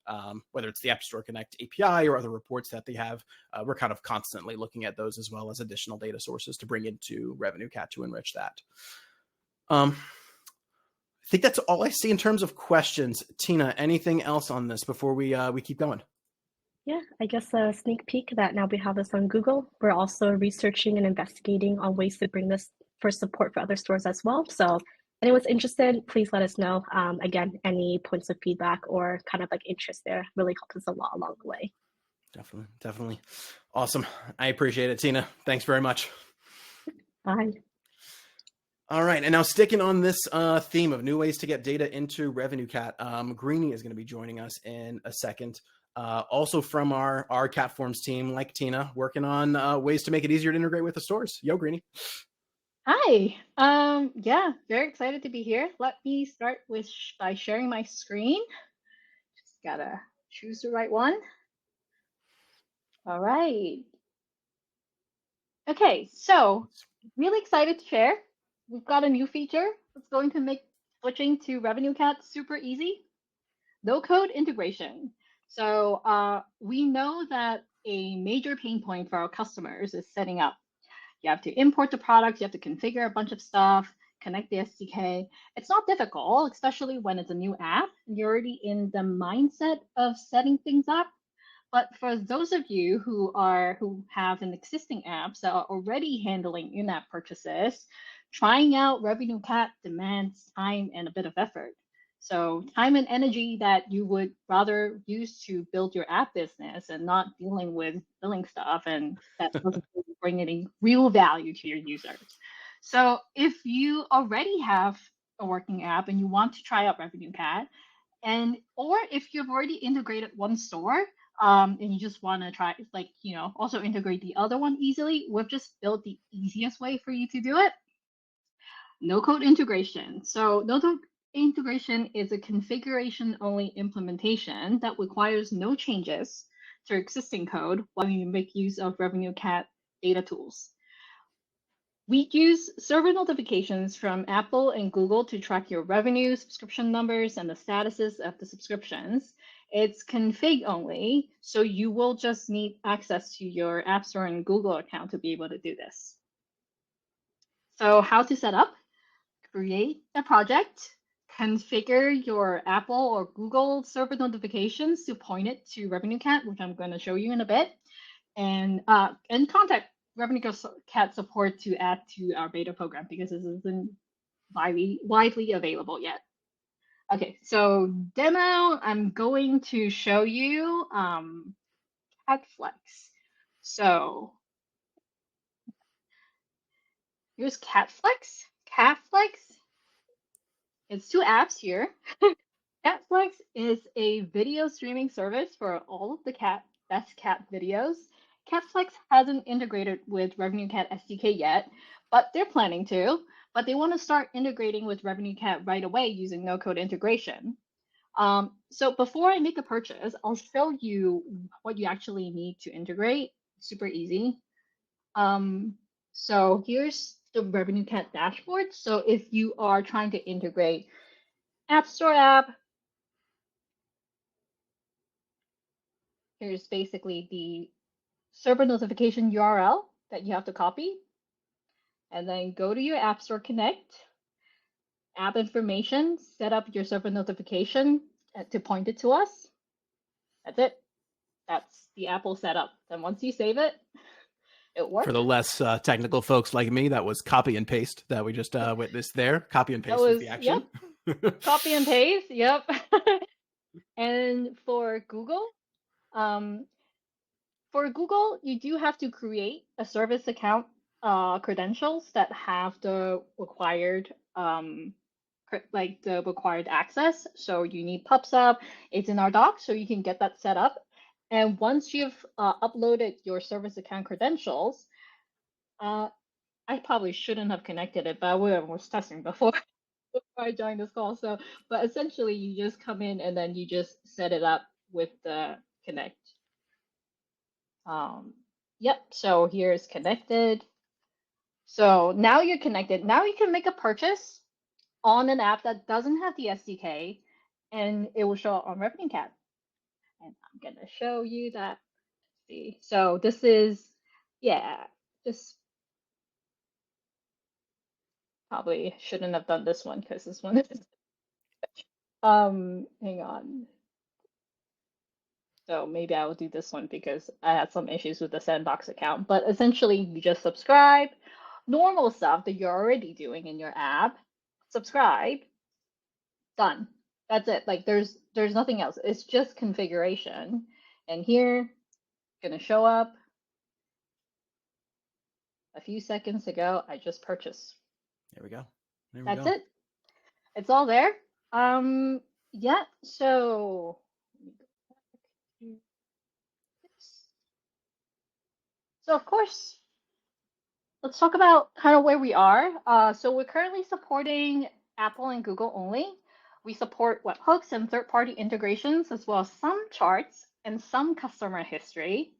whether it's the App Store Connect API or other reports that they have, we're kind of constantly looking at those as well as additional data sources to bring into RevenueCat to enrich that. I think that's all I see in terms of questions. Tina, anything else on this before we keep going? Yeah, I guess a sneak peek that now we have this on Google. We're also researching and investigating on ways to bring this for support for other stores as well. So anyone's interested, please let us know. Again, any points of feedback or kind of like interest there really helps us a lot along the way. Definitely. Awesome. I appreciate it, Tina. Thanks very much. Bye. All right. And now sticking on this theme of new ways to get data into RevenueCat, Greenie is going to be joining us in a second. Also from our CatForms team, like Tina, working on ways to make it easier to integrate with the stores. Yo, Greenie. Hi. Yeah, very excited to be here. Let me start by sharing my screen. Just gotta choose the right one. All right. Okay, so really excited to share. We've got a new feature that's going to make switching to RevenueCat super easy. No code integration. So we know that a major pain point for our customers is setting up. You have to import the product, you have to configure a bunch of stuff, connect the SDK. It's not difficult, especially when it's a new app. You're already in the mindset of setting things up. But for those of you who have an existing apps that are already handling in-app purchases, trying out RevenueCat demands time and a bit of effort. So time and energy that you would rather use to build your app business and not dealing with billing stuff, and that doesn't really bring any real value to your users. So if you already have a working app and you want to try out RevenueCat, or if you've already integrated one store, and you just want to try, like, also integrate the other one easily, we've just built the easiest way for you to do it. No code integration. So no code integration is a configuration only implementation that requires no changes to existing code while you make use of RevenueCat data tools. We use server notifications from Apple and Google to track your revenue, subscription numbers, and the statuses of the subscriptions. It's config only, so you will just need access to your App Store and Google account to be able to do this. So how to set up? Create a project, configure your Apple or Google server notifications to point it to RevenueCat, which I'm going to show you in a bit, and contact RevenueCat support to add to our beta program because this isn't widely available yet. Okay, so demo, I'm going to show you CatFlex. So here's CatFlex. CatFlex, it's two apps here. CatFlex is a video streaming service for all of the best cat videos. CatFlex hasn't integrated with RevenueCat SDK yet, but they're planning to. But they want to start integrating with RevenueCat right away using no-code integration. So before I make a purchase, I'll show you what you actually need to integrate. Super easy. So here's the RevenueCat dashboard. So if you are trying to integrate App Store app, here's basically the server notification URL that you have to copy. And then go to your App Store Connect, app information, set up your server notification to point it to us. That's it. That's the Apple setup. Then once you save it, it works. For the less technical folks like me, that was copy and paste that we just witnessed there. Copy and paste is the action. Yep. Copy and paste. Yep. And for Google, you do have to create a service account credentials that have the required access. So you need PubSub. It's in our doc, so you can get that set up. And once you've uploaded your service account credentials, I probably shouldn't have connected it, but I was testing before I joined this call. So, but essentially, you just come in and then you just set it up with the connect. Yep. So here's connected. So now you're connected. Now you can make a purchase on an app that doesn't have the SDK, and it will show up on RevenueCat. And I'm gonna show you that. See, so this is, just probably shouldn't have done this one because this one is, hang on. So maybe I will do this one because I had some issues with the Sandbox account. But essentially, you just subscribe, normal stuff that you're already doing in your app. Subscribe, done. That's it. Like there's nothing else. It's just configuration. And here, gonna show up. A few seconds ago, I just purchased. There we go. That's it. It's all there. Yeah. So. So of course, let's talk about kind of where we are. So we're currently supporting Apple and Google only. We support webhooks and third-party integrations, as well as some charts and some customer history.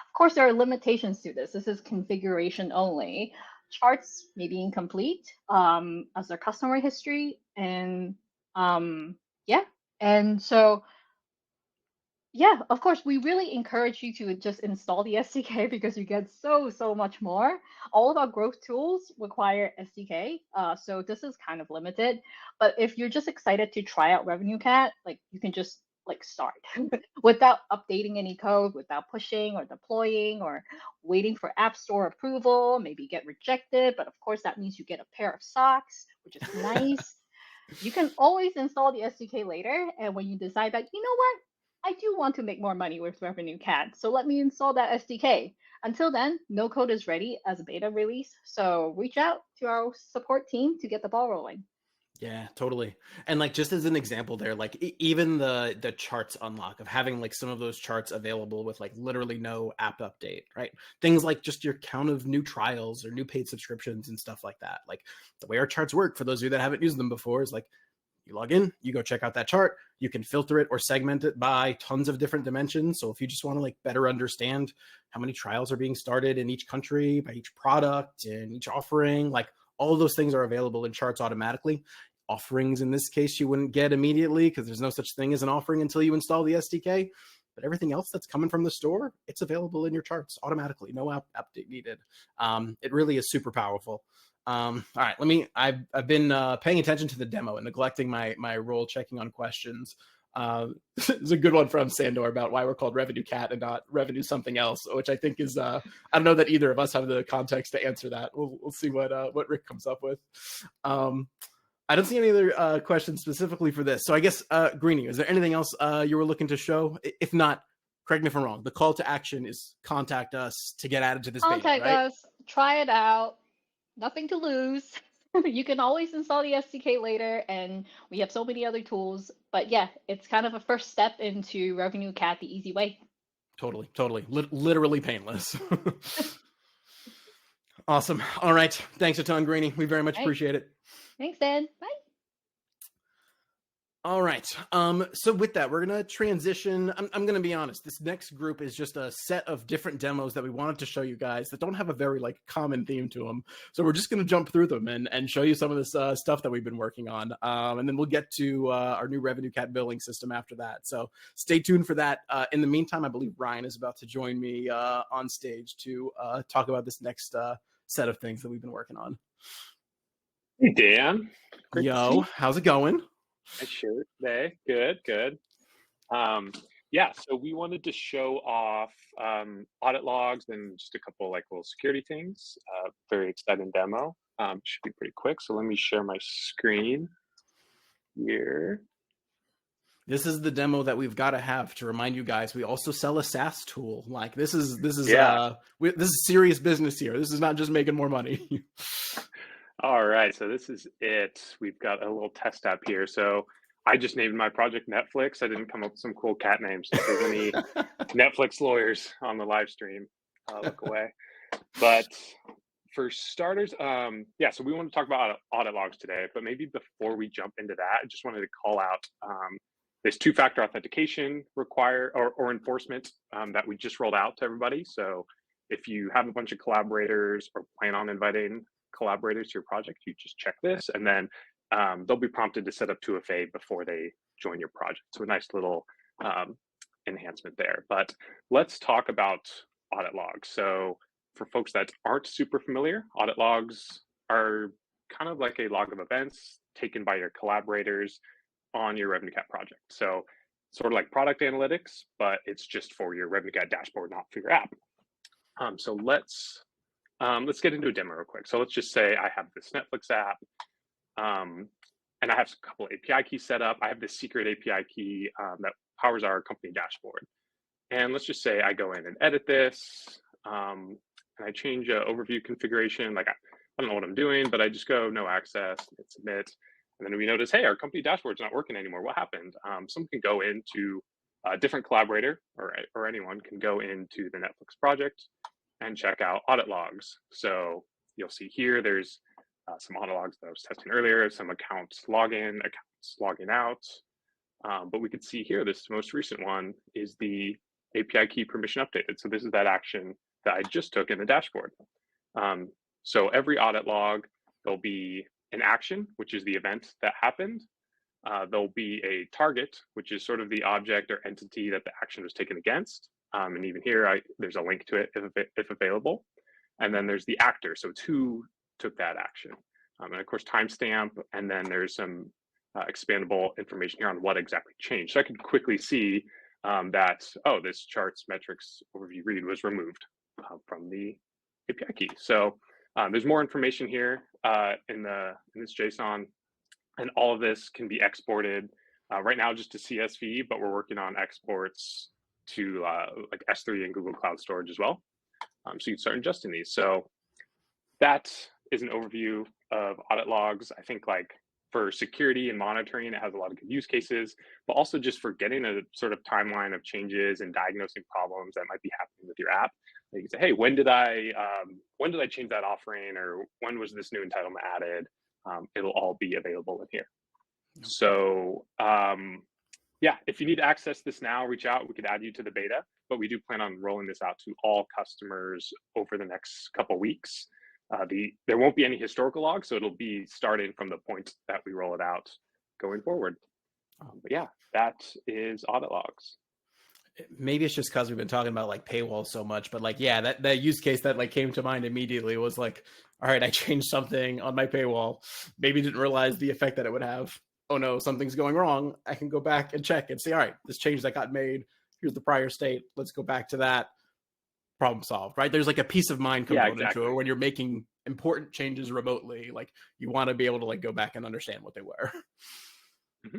Of course, there are limitations to this. This is configuration only. Charts may be incomplete as their customer history. And and so, of course, we really encourage you to just install the SDK because you get so much more. All of our growth tools require SDK, so this is kind of limited. But if you're just excited to try out RevenueCat, like you can just start without updating any code, without pushing or deploying or waiting for App Store approval, maybe get rejected. But of course, that means you get a pair of socks, which is nice. You can always install the SDK later. And when you decide that, you know what, I do want to make more money with RevenueCat, so let me install that SDK. Until then, no code is ready as a beta release. So reach out to our support team to get the ball rolling. Yeah, totally. And like just as an example there, like even the charts unlock of having like some of those charts available with like literally no app update, right? Things like just your count of new trials or new paid subscriptions and stuff like that. Like the way our charts work for those of you that haven't used them before is like you log in, you go check out that chart, you can filter it or segment it by tons of different dimensions. So if you just want to like better understand how many trials are being started in each country by each product and each offering, like all of those things are available in charts automatically. Offerings in this case you wouldn't get immediately because there's no such thing as an offering until you install the SDK. But everything else that's coming from the store, it's available in your charts automatically. No app update needed. It really is super powerful. All right, I've been paying attention to the demo and neglecting my role checking on questions. There's a good one from Sandor about why we're called RevenueCat and not Revenue something else, which I think is I don't know that either of us have the context to answer that. We'll see what Rick comes up with. I don't see any other questions specifically for this. So I guess, Greenie, is there anything else you were looking to show? If not, correct me if I'm wrong. The call to action is contact us to get added to this beta, Contact right? us, try it out. Nothing to lose. You can always install the SDK later, and we have so many other tools. But yeah, it's kind of a first step into RevenueCat the easy way. Totally. Literally painless. Awesome. All right. Thanks a ton, Greenie. We very much appreciate it. Thanks, Dan. Bye. All right. So with that, we're going to transition. I'm going to be honest. This next group is just a set of different demos that we wanted to show you guys that don't have a very like common theme to them. So we're just going to jump through them and show you some of this stuff that we've been working on. And then we'll get to our new RevenueCat billing system after that. So stay tuned for that. In the meantime, I believe Ryan is about to join me on stage to talk about this next set of things that we've been working on. Hey, Dan. Great to see you. How's it going? Nice shirt today. Good. Yeah, so we wanted to show off audit logs and just a couple like little security things. Very exciting demo. Should be pretty quick. So let me share my screen here. This is the demo that we've got to have to remind you guys. We also sell a SaaS tool. Like this is this is serious business here. This is not just making more money. All right, so this is it. We've got a little test app here. So I just named my project Netflix. I didn't come up with some cool cat names. So if there's any Netflix lawyers on the live stream, look away. But for starters, yeah, so we want to talk about audit logs today. But maybe before we jump into that, I just wanted to call out this two-factor authentication or enforcement that we just rolled out to everybody. So if you have a bunch of collaborators or plan on inviting collaborators to your project, you just check this, and then they'll be prompted to set up 2FA before they join your project. So a nice little enhancement there. But let's talk about audit logs. So for folks that aren't super familiar, audit logs are kind of like a log of events taken by your collaborators on your RevenueCat project. So sort of like product analytics, but it's just for your RevenueCat dashboard, not for your app. So let's get into a demo real quick. So let's just say I have this Netflix app, and I have a couple of API keys set up. I have this secret API key that powers our company dashboard. And let's just say I go in and edit this, and I change overview configuration. Like I don't know what I'm doing, but I just go no access, hit submit, and then we notice, hey, our company dashboard's not working anymore. What happened? Someone can go into a different collaborator, or anyone can go into the Netflix project and check out audit logs. So you'll see here, there's some audit logs that I was testing earlier, some accounts login, accounts logging out. But we could see here, this most recent one is the API key permission updated. So this is that action that I just took in the dashboard. So every audit log, there'll be an action, which is the event that happened. There'll be a target, which is sort of the object or entity that the action was taken against. And even here, there's a link to it if available. And then there's the actor, so it's who took that action. And of course, timestamp, and then there's some expandable information here on what exactly changed. So I can quickly see that, oh, this charts metrics overview read was removed from the API key. So there's more information here in this JSON, and all of this can be exported right now just to CSV, but we're working on exports to like S3 and Google Cloud Storage as well. So you can start ingesting these. So that is an overview of audit logs. I think like for security and monitoring. It has a lot of good use cases, but also just for getting a sort of timeline of changes and diagnosing problems that might be happening with your app. Like you can say, hey, when did I change that offering, or when was this new entitlement added? It'll all be available in here. So yeah, if you need to access this now, reach out. We could add you to the beta, but we do plan on rolling this out to all customers over the next couple weeks. There won't be any historical logs, so it'll be starting from the point that we roll it out going forward. But yeah, that is audit logs. Maybe it's just because we've been talking about like paywalls so much, but like, yeah, that use case that like came to mind immediately was like, all right, I changed something on my paywall. Maybe didn't realize the effect that it would have. Oh no, something's going wrong. I can go back and check and see, all right, this change that got made, here's the prior state. Let's go back to that. Problem solved, right? There's like a peace of mind component to it when you're making important changes remotely. Like you want to be able to like go back and understand what they were. Mm-hmm.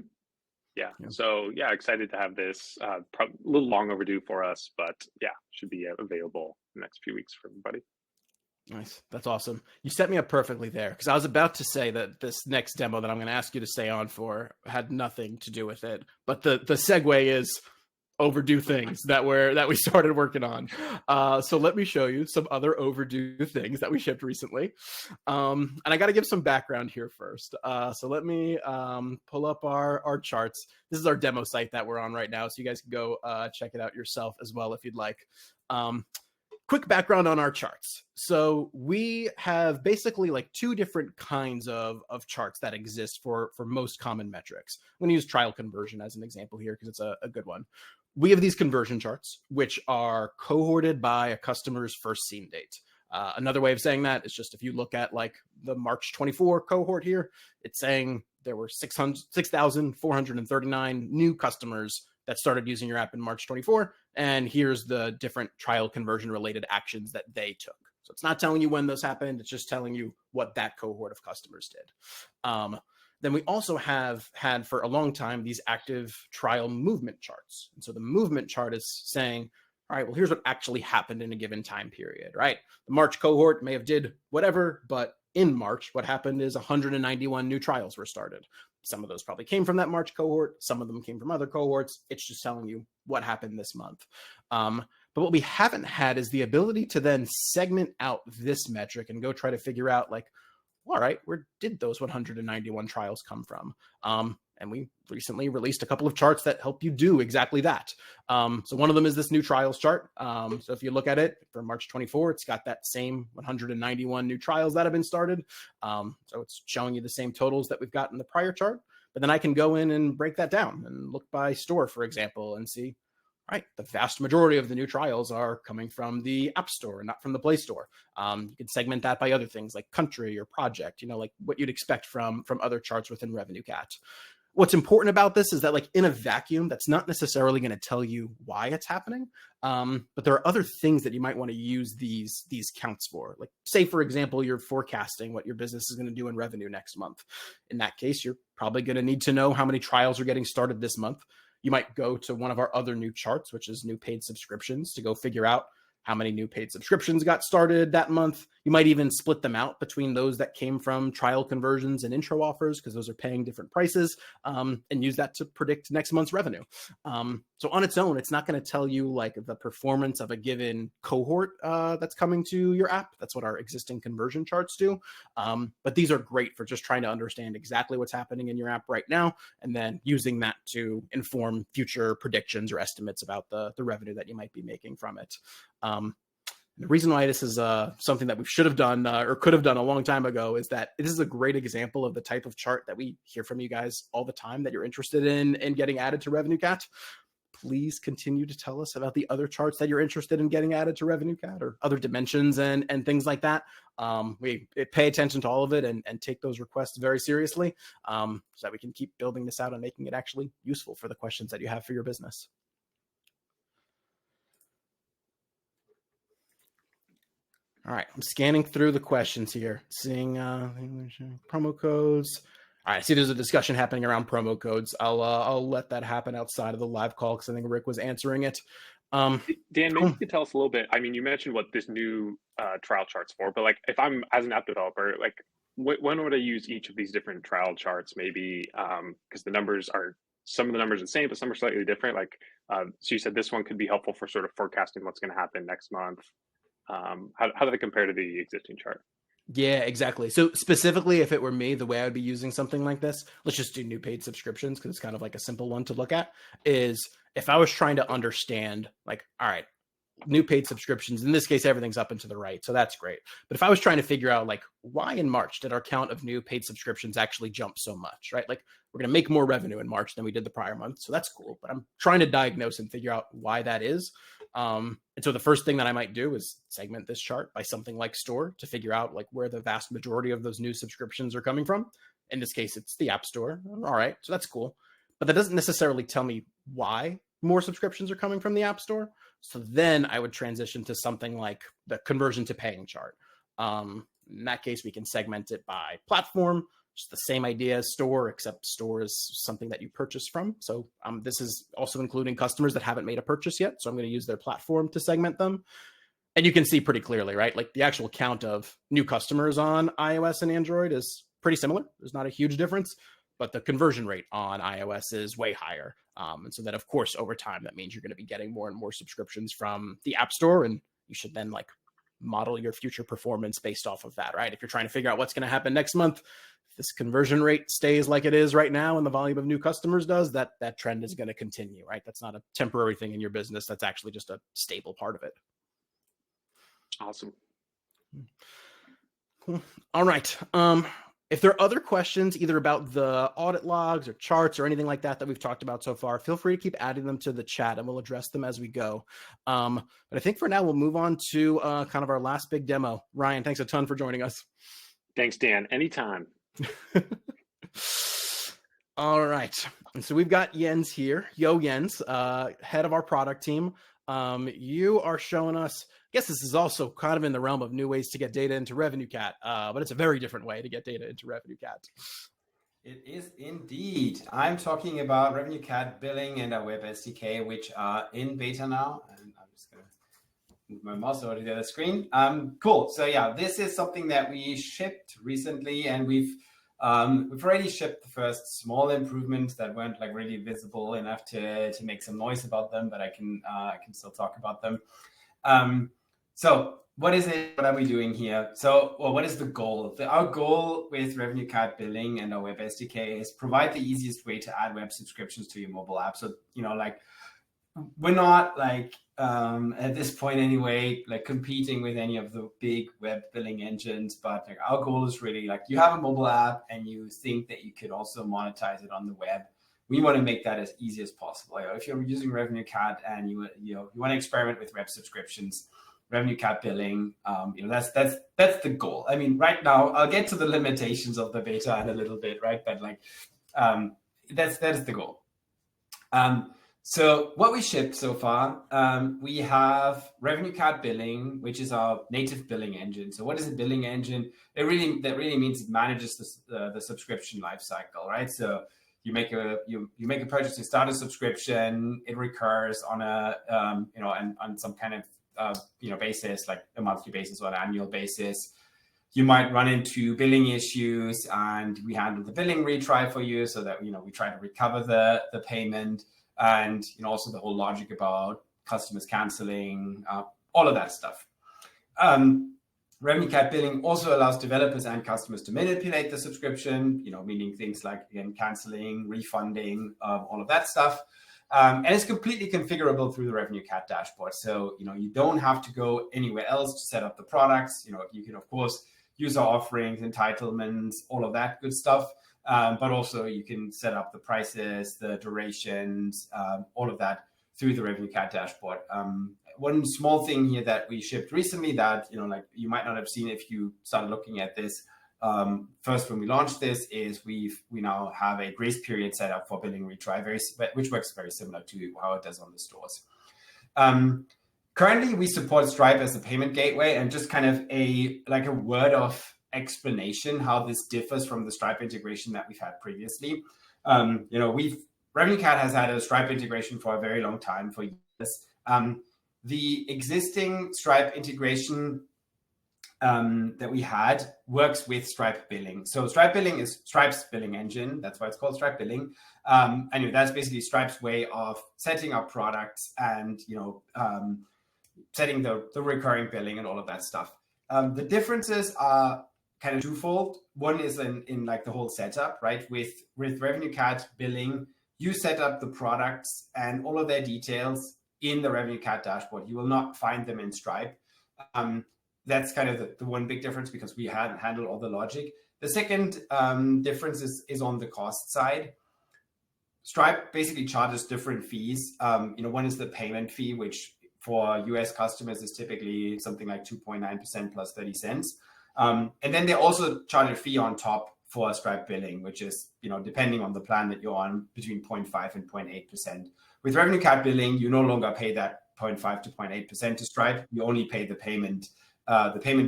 Yeah. So yeah, excited to have this. A little long overdue for us, but yeah, should be available in the next few weeks for everybody. Nice. That's awesome. You set me up perfectly there, because I was about to say that this next demo that I'm going to ask you to stay on for had nothing to do with it. But the segue is overdue things that we started working on. So let me show you some other overdue things that we shipped recently. And I got to give some background here first. So let me pull up our charts. This is our demo site that we're on right now, so you guys can go check it out yourself as well if you'd like. Quick background on our charts. So we have basically like two different kinds of charts that exist for most common metrics. I'm going to use trial conversion as an example here because it's a good one. We have these conversion charts, which are cohorted by a customer's first seen date. Another way of saying that is just if you look at like the March 24 cohort here, it's saying there were 6,439 new customers that started using your app in March 24. And here's the different trial conversion related actions that they took. So it's not telling you when those happened. It's just telling you what that cohort of customers did. Then we also have had for a long time these active trial movement charts. And so the movement chart is saying, all right, well, here's what actually happened in a given time period, right? The March cohort may have did whatever, but in March, what happened is 191 new trials were started. Some of those probably came from that March cohort. Some of them came from other cohorts. It's just telling you what happened this month. But what we haven't had is the ability to then segment out this metric and go try to figure out like, all right, where did those 191 trials come from? And we recently released a couple of charts that help you do exactly that. So one of them is this new trials chart. So if you look at it for March 24, it's got that same 191 new trials that have been started. So it's showing you the same totals that we've got in the prior chart. But then I can go in and break that down and look by store, for example, and see, right, the vast majority of the new trials are coming from the App Store and not from the Play Store. You can segment that by other things like country or project, you know, like what you'd expect from other charts within RevenueCat. What's important about this is that like in a vacuum, that's not necessarily going to tell you why it's happening. But there are other things that you might want to use these counts for. Like say, for example, you're forecasting what your business is going to do in revenue next month. In that case, you're probably going to need to know how many trials are getting started this month. You might go to one of our other new charts, which is new paid subscriptions, to go figure out how many new paid subscriptions got started that month. You might even split them out between those that came from trial conversions and intro offers, because those are paying different prices, and use that to predict next month's revenue. So on its own, it's not going to tell you like the performance of a given cohort that's coming to your app. That's what our existing conversion charts do. But these are great for just trying to understand exactly what's happening in your app right now, and then using that to inform future predictions or estimates about the revenue that you might be making from it. The reason why this is something that we should have done or could have done a long time ago is that this is a great example of the type of chart that we hear from you guys all the time that you're interested in getting added to RevenueCat. Please continue to tell us about the other charts that you're interested in getting added to RevenueCat, or other dimensions and things like that. We pay attention to all of it and take those requests very seriously, so that we can keep building this out and making it actually useful for the questions that you have for your business. All right, I'm scanning through the questions here, seeing promo codes. All right, I see there's a discussion happening around promo codes. I'll let that happen outside of the live call because I think Rick was answering it. Dan, maybe you could tell us a little bit. I mean, you mentioned what this new trial chart's for, but like if I'm as an app developer, like when would I use each of these different trial charts? Maybe because some of the numbers are the same, but some are slightly different. Like, so you said this one could be helpful for sort of forecasting what's going to happen next month. How do they compare to the existing chart? Yeah, exactly. So specifically, if it were me, the way I would be using something like this, let's just do new paid subscriptions because it's kind of like a simple one to look at, is if I was trying to understand, like, all right, new paid subscriptions, in this case, everything's up and to the right. So that's great. But if I was trying to figure out, like, why in March did our count of new paid subscriptions actually jump so much, right? Like, we're going to make more revenue in March than we did the prior month. So that's cool. But I'm trying to diagnose and figure out why that is. And so the first thing that I might do is segment this chart by something like store to figure out like where the vast majority of those new subscriptions are coming from. In this case, it's the App Store. All right, so that's cool. But that doesn't necessarily tell me why more subscriptions are coming from the App Store. So then I would transition to something like the conversion to paying chart. In that case, we can segment it by platform. Just the same idea as store, except store is something that you purchase from. So this is also including customers that haven't made a purchase yet. So I'm going to use their platform to segment them. And you can see pretty clearly, right? Like the actual count of new customers on iOS and Android is pretty similar. There's not a huge difference, but the conversion rate on iOS is way higher. And so that, of course, over time, that means you're going to be getting more and more subscriptions from the App Store. And you should then like model your future performance based off of that, right? If you're trying to figure out what's going to happen next month, if this conversion rate stays like it is right now and the volume of new customers does, that trend is going to continue, right? That's not a temporary thing in your business. That's actually just a stable part of it. Awesome. Cool. All right. If there are other questions, either about the audit logs or charts or anything like that we've talked about so far, feel free to keep adding them to the chat and we'll address them as we go. But I think for now, we'll move on to kind of our last big demo. Ryan, thanks a ton for joining us. Thanks, Dan. Anytime. All right. And so we've got Jens here. Yo, Jens, head of our product team. You are showing us, I guess this is also kind of in the realm of new ways to get data into RevenueCat, but it's a very different way to get data into RevenueCat. It is indeed. I'm talking about RevenueCat Billing and our Web SDK, which are in beta now. And I'm just going to move my mouse over to the other screen. Cool. So yeah, this is something that we shipped recently, and we've already shipped the first small improvements that weren't like really visible enough to make some noise about them, but I can still talk about them. So what is it? What are we doing here? So, well, what is the goal? Our goal with RevenueCat Billing and our Web SDK is provide the easiest way to add web subscriptions to your mobile app. So, like we're not like at this point anyway, like competing with any of the big web billing engines, but like our goal is really like you have a mobile app and you think that you could also monetize it on the web. We want to make that as easy as possible. If you're using RevenueCat and you want to experiment with web subscriptions, RevenueCat Billing, that's the goal. I mean, right now I'll get to the limitations of the beta in a little bit, right? But like that's the goal. So what we shipped so far, we have RevenueCat Billing, which is our native billing engine. So what is a billing engine? That really means it manages the subscription lifecycle, right? So you make a purchase, you start a subscription, it recurs on a on some kind of basis, like a monthly basis or an annual basis. You might run into billing issues, and we handle the billing retry for you, so that we try to recover the payment, and also the whole logic about customers canceling, all of that stuff. RevenueCat Billing also allows developers and customers to manipulate the subscription, meaning things like canceling, refunding, all of that stuff. And it's completely configurable through the RevenueCat dashboard. So, you don't have to go anywhere else to set up the products. You can, of course, use our offerings, entitlements, all of that good stuff. But also you can set up the prices, the durations, all of that through the RevenueCat dashboard. One small thing here that we shipped recently that, you might not have seen if you started looking at this first when we launched this is we now have a grace period set up for billing retry, which works very similar to how it does on the stores. Currently, we support Stripe as a payment gateway, and just kind of a word of explanation how this differs from the Stripe integration that we've had previously. RevenueCat has had a Stripe integration for a very long time, for years. The existing Stripe integration that we had works with Stripe Billing. So Stripe Billing is Stripe's billing engine. That's why it's called Stripe Billing. Anyway, that's basically Stripe's way of setting up products and setting the recurring billing and all of that stuff. The differences are kind of twofold. One is in like the whole setup, right? With RevenueCat Billing, you set up the products and all of their details in the RevenueCat dashboard. You will not find them in Stripe. That's kind of the one big difference because we hadn't handled all the logic. The second difference is on the cost side. Stripe basically charges different fees. One is the payment fee, which for US customers is typically something like 2.9% plus 30 cents. And then they also charge a fee on top for Stripe Billing, which is, depending on the plan that you're on, between 0.5 and 0.8%. With RevenueCat Billing, you no longer pay that 0.5 to 0.8% to Stripe. You only pay the payment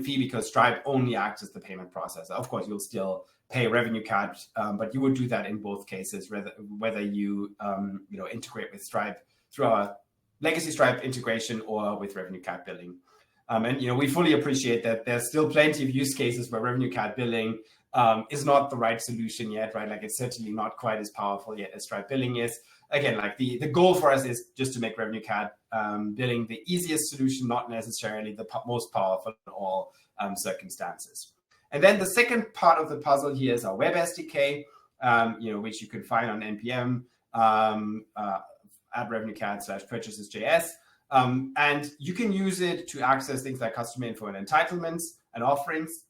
fee because Stripe only acts as the payment processor. Of course, you'll still pay RevenueCat, but you would do that in both cases, whether you integrate with Stripe through our legacy Stripe integration or with RevenueCat Billing. And we fully appreciate that there's still plenty of use cases where RevenueCat Billing is not the right solution yet, right? Like it's certainly not quite as powerful yet as Stripe Billing is. Again, like the goal for us is just to make RevenueCat Billing the easiest solution, not necessarily the most powerful in all circumstances. And then the second part of the puzzle here is our web SDK, which you can find on NPM at RevenueCat/purchases.js. And you can use it to access things like customer info and entitlements and offerings.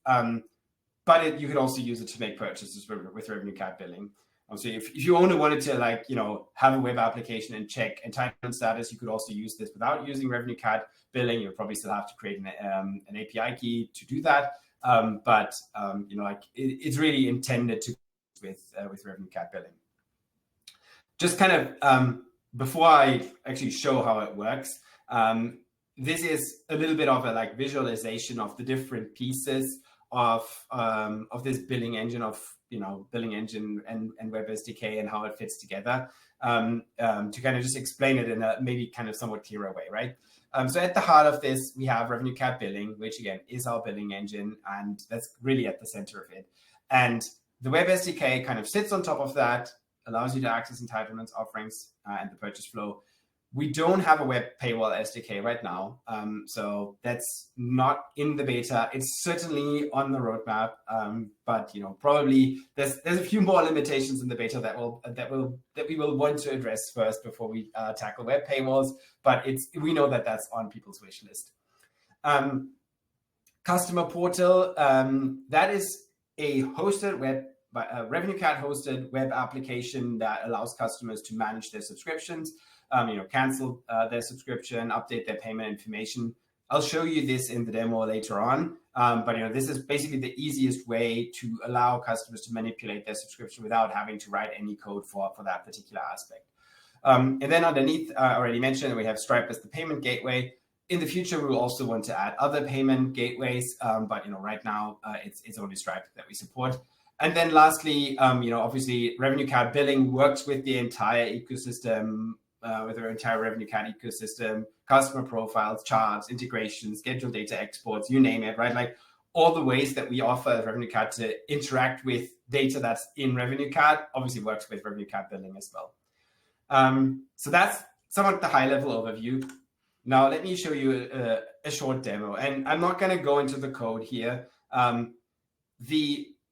But you can also use it to make purchases with RevenueCat Billing. So if you only wanted to have a web application and check entitlement status, you could also use this without using RevenueCat Billing. You'll probably still have to create an API key to do that. But it's really intended to with RevenueCat Billing. Just kind of before I actually show how it works, this is a little bit of a visualization of the different pieces of this billing engine and web SDK and how it fits together, to kind of just explain it in a maybe kind of somewhat clearer way, right? So at the heart of this, we have RevenueCat Billing, which again is our billing engine, and that's really at the center of it. And the web SDK kind of sits on top of that, allows you to access entitlements, offerings, and the purchase flow. We don't have a web paywall SDK right now, so that's not in the beta. It's certainly on the roadmap, but probably there's a few more limitations in the beta that we will want to address first before we tackle web paywalls. But we know that that's on people's wish list. Customer portal, that is a hosted RevenueCat hosted web application that allows customers to manage their subscriptions. Cancel their subscription, update their payment information. I'll show you this in the demo later on, but this is basically the easiest way to allow customers to manipulate their subscription without having to write any code for that particular aspect. And then underneath, I already mentioned, we have Stripe as the payment gateway. In the future, we will also want to add other payment gateways, but right now it's only Stripe that we support. And then lastly, obviously RevenueCat Billing works with the entire ecosystem, with our entire RevenueCat ecosystem, customer profiles, charts, integrations, scheduled data exports, you name it, right? Like all the ways that we offer RevenueCat to interact with data that's in RevenueCat obviously works with RevenueCat Billing as well. So that's somewhat the high-level overview. Now let me show you a short demo, and I'm not going to go into the code here.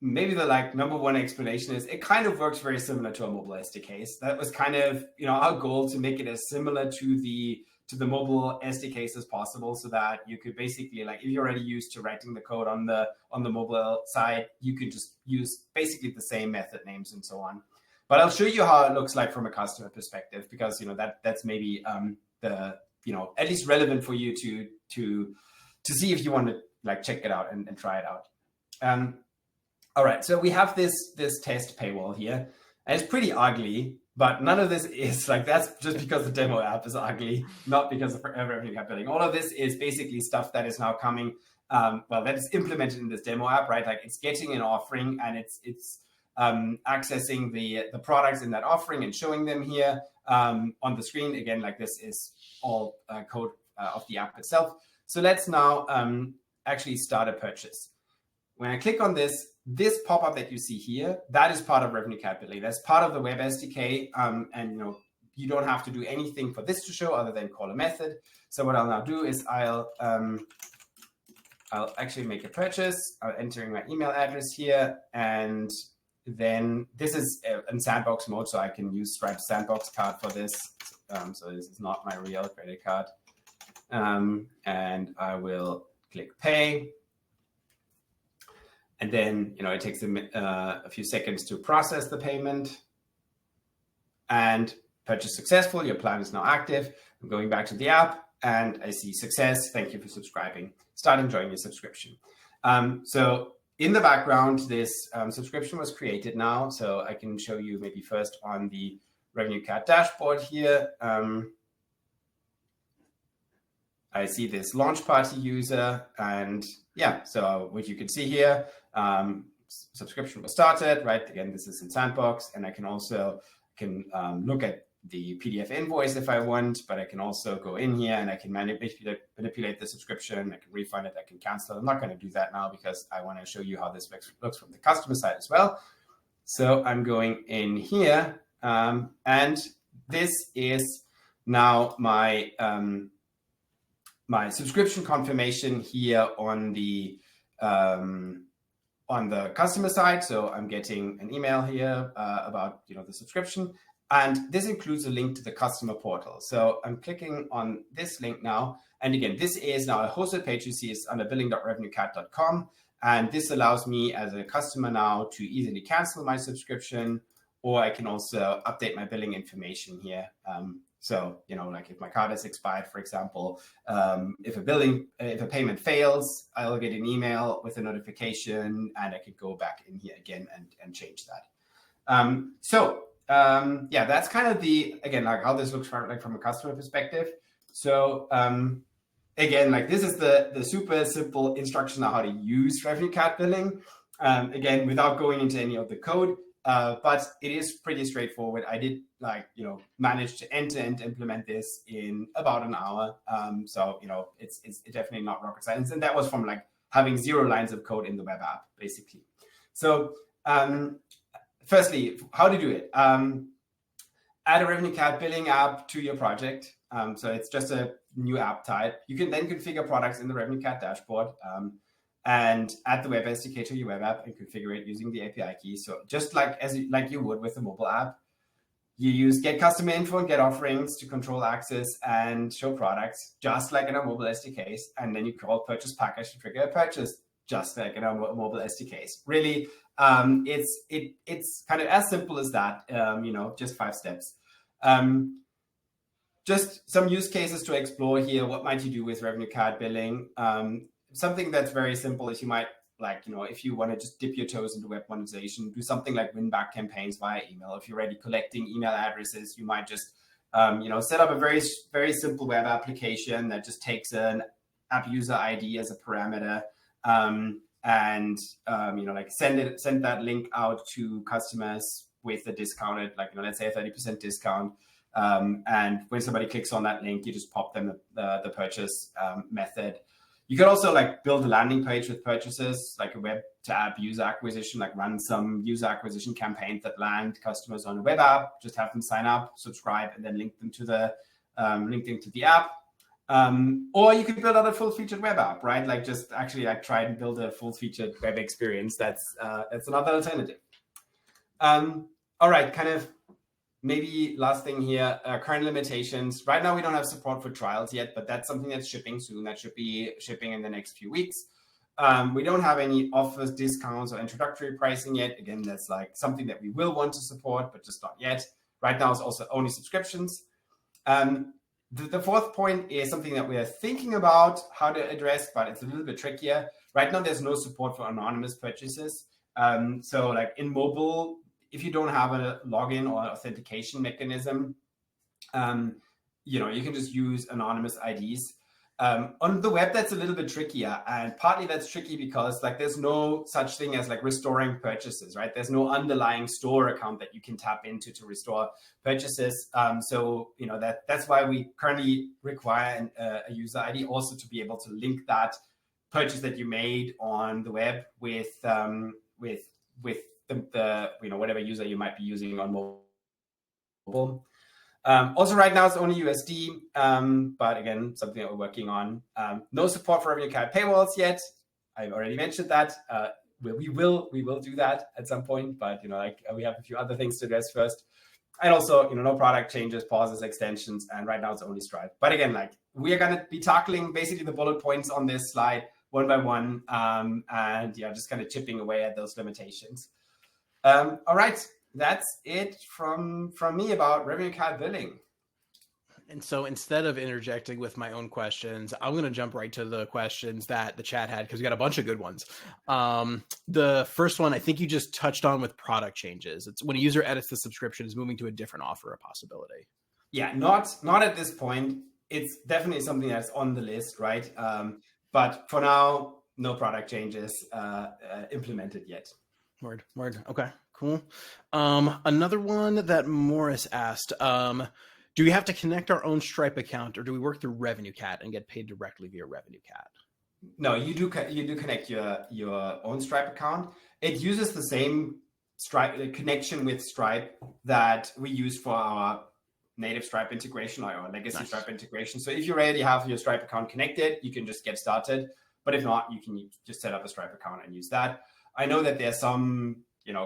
Maybe the number one explanation is it kind of works very similar to a mobile SDKs. That was kind of our goal, to make it as similar to the mobile SDKs as possible, so that you could basically, if you're already used to writing the code on the mobile side, you could just use basically the same method names and so on. But I'll show you how it looks like from a customer perspective, because that's maybe at least relevant for you to see if you want to check it out and try it out. All right, so we have this test paywall here, and it's pretty ugly, but none of this is that's just because the demo app is ugly, not because of RevenueCat Billing. All of this is basically stuff that is now coming, that is implemented in this demo app, right? It's getting an offering and it's accessing the products in that offering and showing them here on the screen. Again, this is all code of the app itself. So let's now actually start a purchase. When I click on this pop-up that you see here, that is part of RevenueCat Billing. That's part of the web SDK, and you don't have to do anything for this to show other than call a method. So what I'll now do is I'll actually make a purchase. I'm entering my email address here, and then this is in sandbox mode, so I can use Stripe's sandbox card for this. So this is not my real credit card. And I will click pay. And then, it takes a few seconds to process the payment. And purchase successful, your plan is now active. I'm going back to the app and I see success. Thank you for subscribing. Start enjoying your subscription. So in the background, this subscription was created now. So I can show you maybe first on the RevenueCat dashboard here. I see this launch party user, and yeah, so what you can see here, subscription was started, right? Again, this is in Sandbox, and I can also look at the PDF invoice if I want, but I can also go in here and I can manipulate the subscription. I can refund it, I can cancel it. I'm not going to do that now because I want to show you how this looks from the customer side as well. So I'm going in here, and this is now my my subscription confirmation here on the customer side. So I'm getting an email here about the subscription, and this includes a link to the customer portal. So I'm clicking on this link now, and again, this is now a hosted page. You see it's under billing.revenuecat.com, and this allows me as a customer now to easily cancel my subscription, or I can also update my billing information here. So, like if my card is expired, for example, if a payment fails, I'll get an email with a notification, and I could go back in here again and change that. Yeah, that's kind of again, like how this looks from a customer perspective. So again, like this is the super simple instruction on how to use RevenueCat Billing. Again, without going into any of the code. But it is pretty straightforward. I did manage to end-to-end implement this in about an hour. So, it's definitely not rocket science. And that was from having 0 lines of code in the web app, basically. So firstly, how to do it. Add a RevenueCat Billing app to your project. So it's just a new app type. You can then configure products in the RevenueCat dashboard. And add the web SDK to your web app and configure it using the API key. So just like you would with a mobile app, you use get customer info and get offerings to control access and show products, just like in our mobile SDKs. And then you call purchase package to trigger a purchase, just like in our mobile SDKs. Really, it's kind of as simple as that. Just 5 steps. Just some use cases to explore here. What might you do with RevenueCat Billing? Something that's very simple is you might if you want to just dip your toes into web monetization, do something like win back campaigns via email. If you're already collecting email addresses, you might just, set up a very, very simple web application that just takes an app user ID as a parameter, and send that link out to customers with a discounted, let's say a 30% discount. And when somebody clicks on that link, you just pop them the purchase method. You could also build a landing page with purchases, like a web to app user acquisition, run some user acquisition campaigns that land customers on a web app, just have them sign up, subscribe, and then link them to the app. Or you could build out a full-featured web app, right? Just actually try and build a full-featured web experience. That's another alternative. All right, kind of maybe last thing here, current limitations. Right now, we don't have support for trials yet, but that's something that's shipping soon. That should be shipping in the next few weeks. We don't have any offers, discounts, or introductory pricing yet. Again, that's something that we will want to support, but just not yet. Right now, it's also only subscriptions. The fourth point is something that we are thinking about how to address, but it's a little bit trickier. Right now, there's no support for anonymous purchases. So in mobile, if you don't have a login or authentication mechanism, you can just use anonymous IDs. On the web, that's a little bit trickier, and partly that's tricky because there's no such thing as restoring purchases, right? There's no underlying store account that you can tap into to restore purchases. So that's why we currently require a user ID also to be able to link that purchase that you made on the web with the whatever user you might be using on mobile. Also, right now it's only USD, but again, something that we're working on. No support for RevenueCat paywalls yet. I've already mentioned that. We will do that at some point, but we have a few other things to address first. And also, no product changes, pauses, extensions, and right now it's only Stripe. But again, we are going to be tackling basically the bullet points on this slide one by one, and just kind of chipping away at those limitations. All right, that's it from me about RevenueCat Billing. And so instead of interjecting with my own questions, I'm going to jump right to the questions that the chat had because we got a bunch of good ones. The first one, I think you just touched on with product changes. It's when a user edits the subscription, is moving to a different offer a possibility? Yeah, not at this point. It's definitely something that's on the list, right? But for now, no product changes implemented yet. Word. Okay, cool. Another one that Morris asked, do we have to connect our own Stripe account or do we work through RevenueCat and get paid directly via RevenueCat? No, you do connect your own Stripe account. It uses the same Stripe connection with Stripe that we use for our native Stripe integration or our legacy Stripe integration. So if you already have your Stripe account connected, you can just get started. But if not, you can just set up a Stripe account and use that. I know that there's some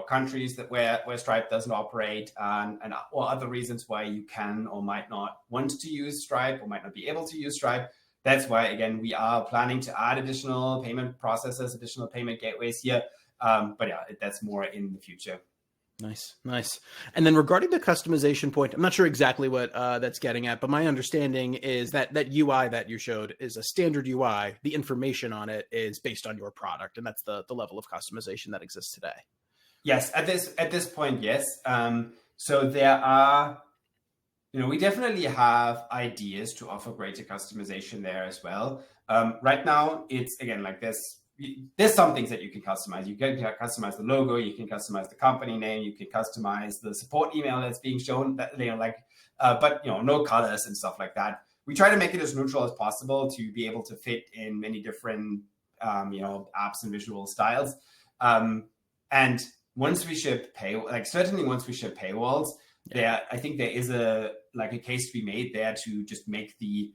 countries that where Stripe doesn't operate or other reasons why you can or might not want to use Stripe or might not be able to use Stripe. That's why, again, we are planning to add additional payment processors, additional payment gateways here. But yeah, that's more in the future. Nice. And then regarding the customization point, I'm not sure exactly what that's getting at, but my understanding is that UI that you showed is a standard UI. The information on it is based on your product, and that's the level of customization that exists today. Yes, at this point, yes. So there are, we definitely have ideas to offer greater customization there as well. Right now, it's again there's some things that you can customize. You can customize the logo, you can customize the company name, you can customize the support email that's being shown. But no colors and stuff like that. We try to make it as neutral as possible to be able to fit in many different apps and visual styles. And once we ship once we ship paywalls, I think there is a case to be made there to just make the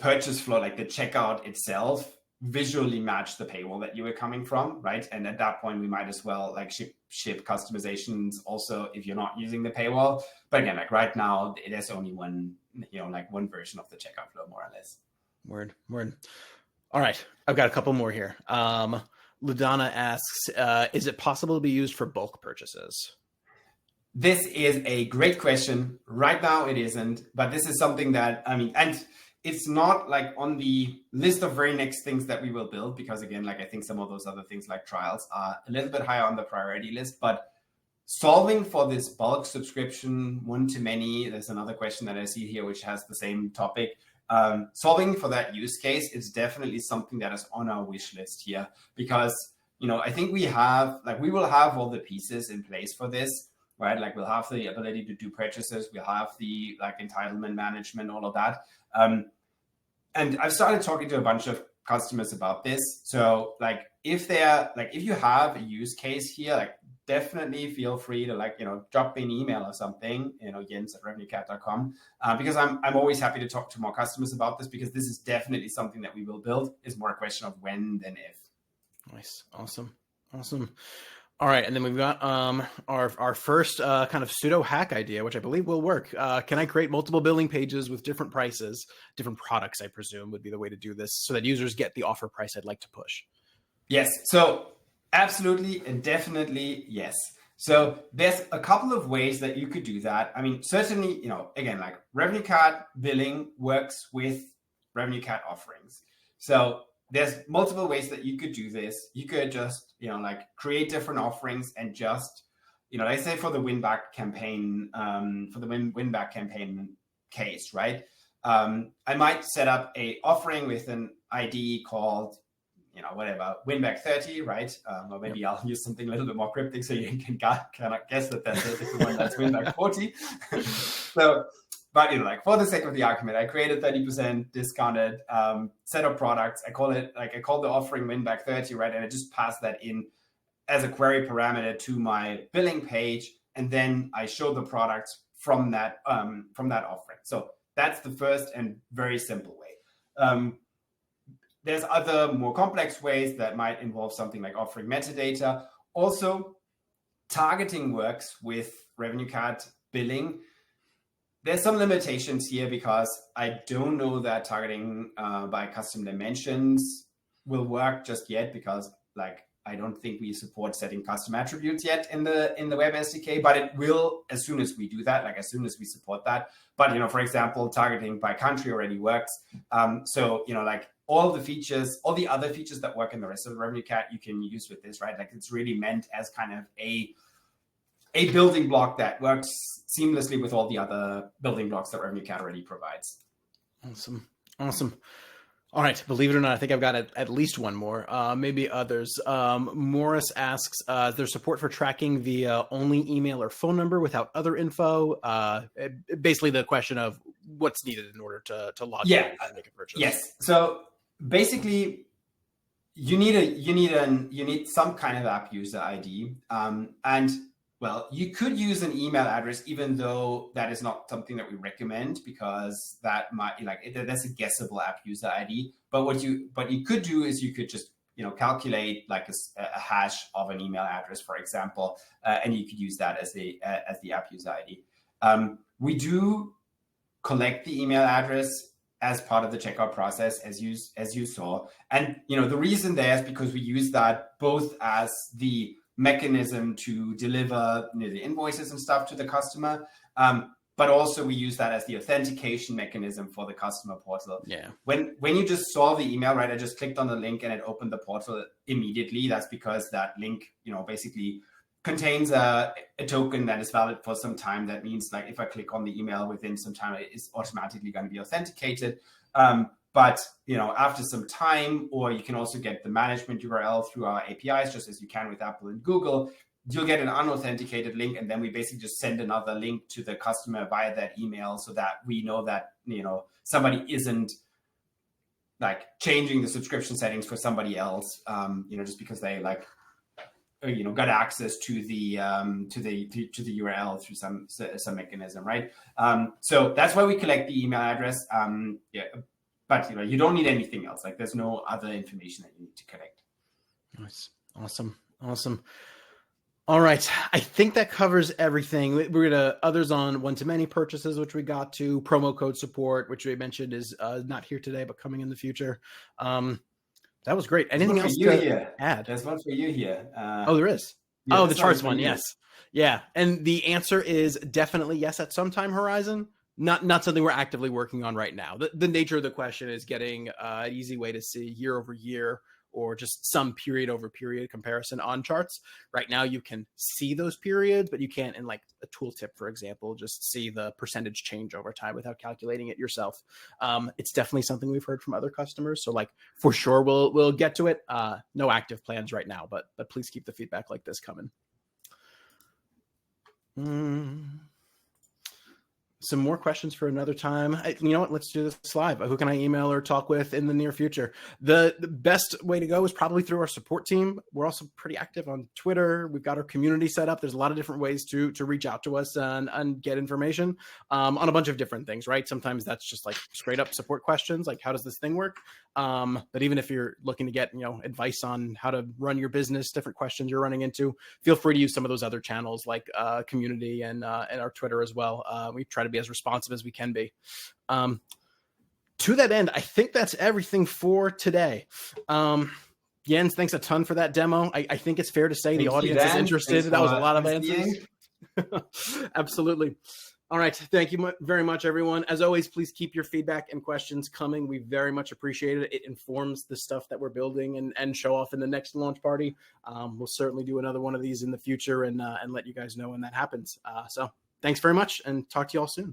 purchase flow, the checkout itself, visually match the paywall that you were coming from, right? And at that point, we might as well ship customizations also if you're not using the paywall. But again, right now, there's only one version of the checkout flow, more or less. Word. All right, I've got a couple more here. Ludana asks, is it possible to be used for bulk purchases? This is a great question. Right now it isn't, but this is something that, and it's not on the list of very next things that we will build, because again, I think some of those other things like trials are a little bit higher on the priority list, but solving for this bulk subscription one-to-many, there's another question that I see here, which has the same topic. Solving for that use case is definitely something that is on our wish list here, because I think we will have all the pieces in place for this, right? We'll have the ability to do purchases, we'll have the entitlement management, all of that. And I've started talking to a bunch of customers about this. So if you have a use case here, definitely feel free to drop me an email or something, Jens@revenuecat.com, because I'm always happy to talk to more customers about this, because this is definitely something that we will build. It's more a question of when than if. Nice. Awesome. All right, and then we've got our first kind of pseudo hack idea, which I believe will work. Can I create multiple billing pages with different prices, different products, I presume would be the way to do this, so that users get the offer price I'd like to push? Yes, so absolutely and definitely yes. So there's a couple of ways that you could do that. Certainly, again, RevenueCat Billing works with RevenueCat offerings. So there's multiple ways that you could do this. You could just, create different offerings and just, let's say for the win-back campaign, case, right? I might set up a offering with an ID called, win-back 30, right? Or maybe I'll use something a little bit more cryptic so you can kind of guess that that's the one that's win-back 40. So but like for the sake of the argument, I created 30% discounted set of products. I call the offering win back 30, right? And I just pass that in as a query parameter to my billing page, and then I show the products from that offering. So that's the first and very simple way. There's other more complex ways that might involve something like offering metadata. Also, targeting works with RevenueCat Billing. There's some limitations here because I don't know that targeting by custom dimensions will work just yet, because like I don't think we support setting custom attributes yet in the web SDK, but it will as soon as we do that, like as soon as we support that. But for example, targeting by country already works. So like all the other features that work in the rest of the RevenueCat you can use with this, right? Like it's really meant as kind of a building block that works seamlessly with all the other building blocks that RevenueCat already provides. Awesome. All right. Believe it or not, I think I've got at least one more, maybe others. Morris asks, is there support for tracking via only email or phone number without other info? Basically the question of what's needed in order to log in and make a purchase. Yes. So basically you need some kind of app user ID. And well, you could use an email address, even though that is not something that we recommend, because that might that's a guessable app user ID. But what you could do is you could just calculate like a hash of an email address, for example, and you could use that as the app user ID. We do collect the email address as part of the checkout process, as you saw, and the reason there is because we use that both as the mechanism to deliver the invoices and stuff to the customer, but also we use that as the authentication mechanism for the customer portal. Yeah. When you just saw the email, right, I just clicked on the link and it opened the portal immediately. That's because that link, basically contains a token that is valid for some time. That means like if I click on the email within some time, it is automatically going to be authenticated. But after some time, or you can also get the management URL through our APIs, just as you can with Apple and Google, you'll get an unauthenticated link, and then we basically just send another link to the customer via that email, so that we know that somebody isn't like changing the subscription settings for somebody else, just because they got access to the URL through some mechanism, right? So that's why we collect the email address. But you don't need anything else. Like there's no other information that you need to collect. Nice. Awesome. All right. I think that covers everything. We're going to others on one-to-many purchases, which we got to, promo code support, which we mentioned is not here today, but coming in the future. That was great. Anything else to add? There's one for you here. There is. Yeah, the charts one. Yes. Yeah. And the answer is definitely yes at some time horizon. Not something we're actively working on right now. The nature of the question is getting an easy way to see year over year, or just some period over period comparison on charts. Right now you can see those periods, but you can't in like a tooltip, for example, just see the percentage change over time without calculating it yourself. It's definitely something we've heard from other customers. So like for sure we'll get to it. No active plans right now, but please keep the feedback like this coming. Some more questions for another time. You know what? Let's do this live. Who can I email or talk with in the near future? The best way to go is probably through our support team. We're also pretty active on Twitter. We've got our community set up. There's a lot of different ways to reach out to us and get information on a bunch of different things, right? Sometimes that's just like straight up support questions, like how does this thing work? But even if you're looking to get advice on how to run your business, different questions you're running into, feel free to use some of those other channels like community and our Twitter as well. We try to be as responsive as we can be. To that end, I think that's everything for today. Jens, thanks a ton for that demo. I think it's fair to say the audience is interested. That was a lot of answers. Absolutely. All right. Thank you very much, everyone. As always, please keep your feedback and questions coming. We very much appreciate it. It informs the stuff that we're building and show off in the next launch party. We'll certainly do another one of these in the future and let you guys know when that happens. So thanks very much, and talk to you all soon.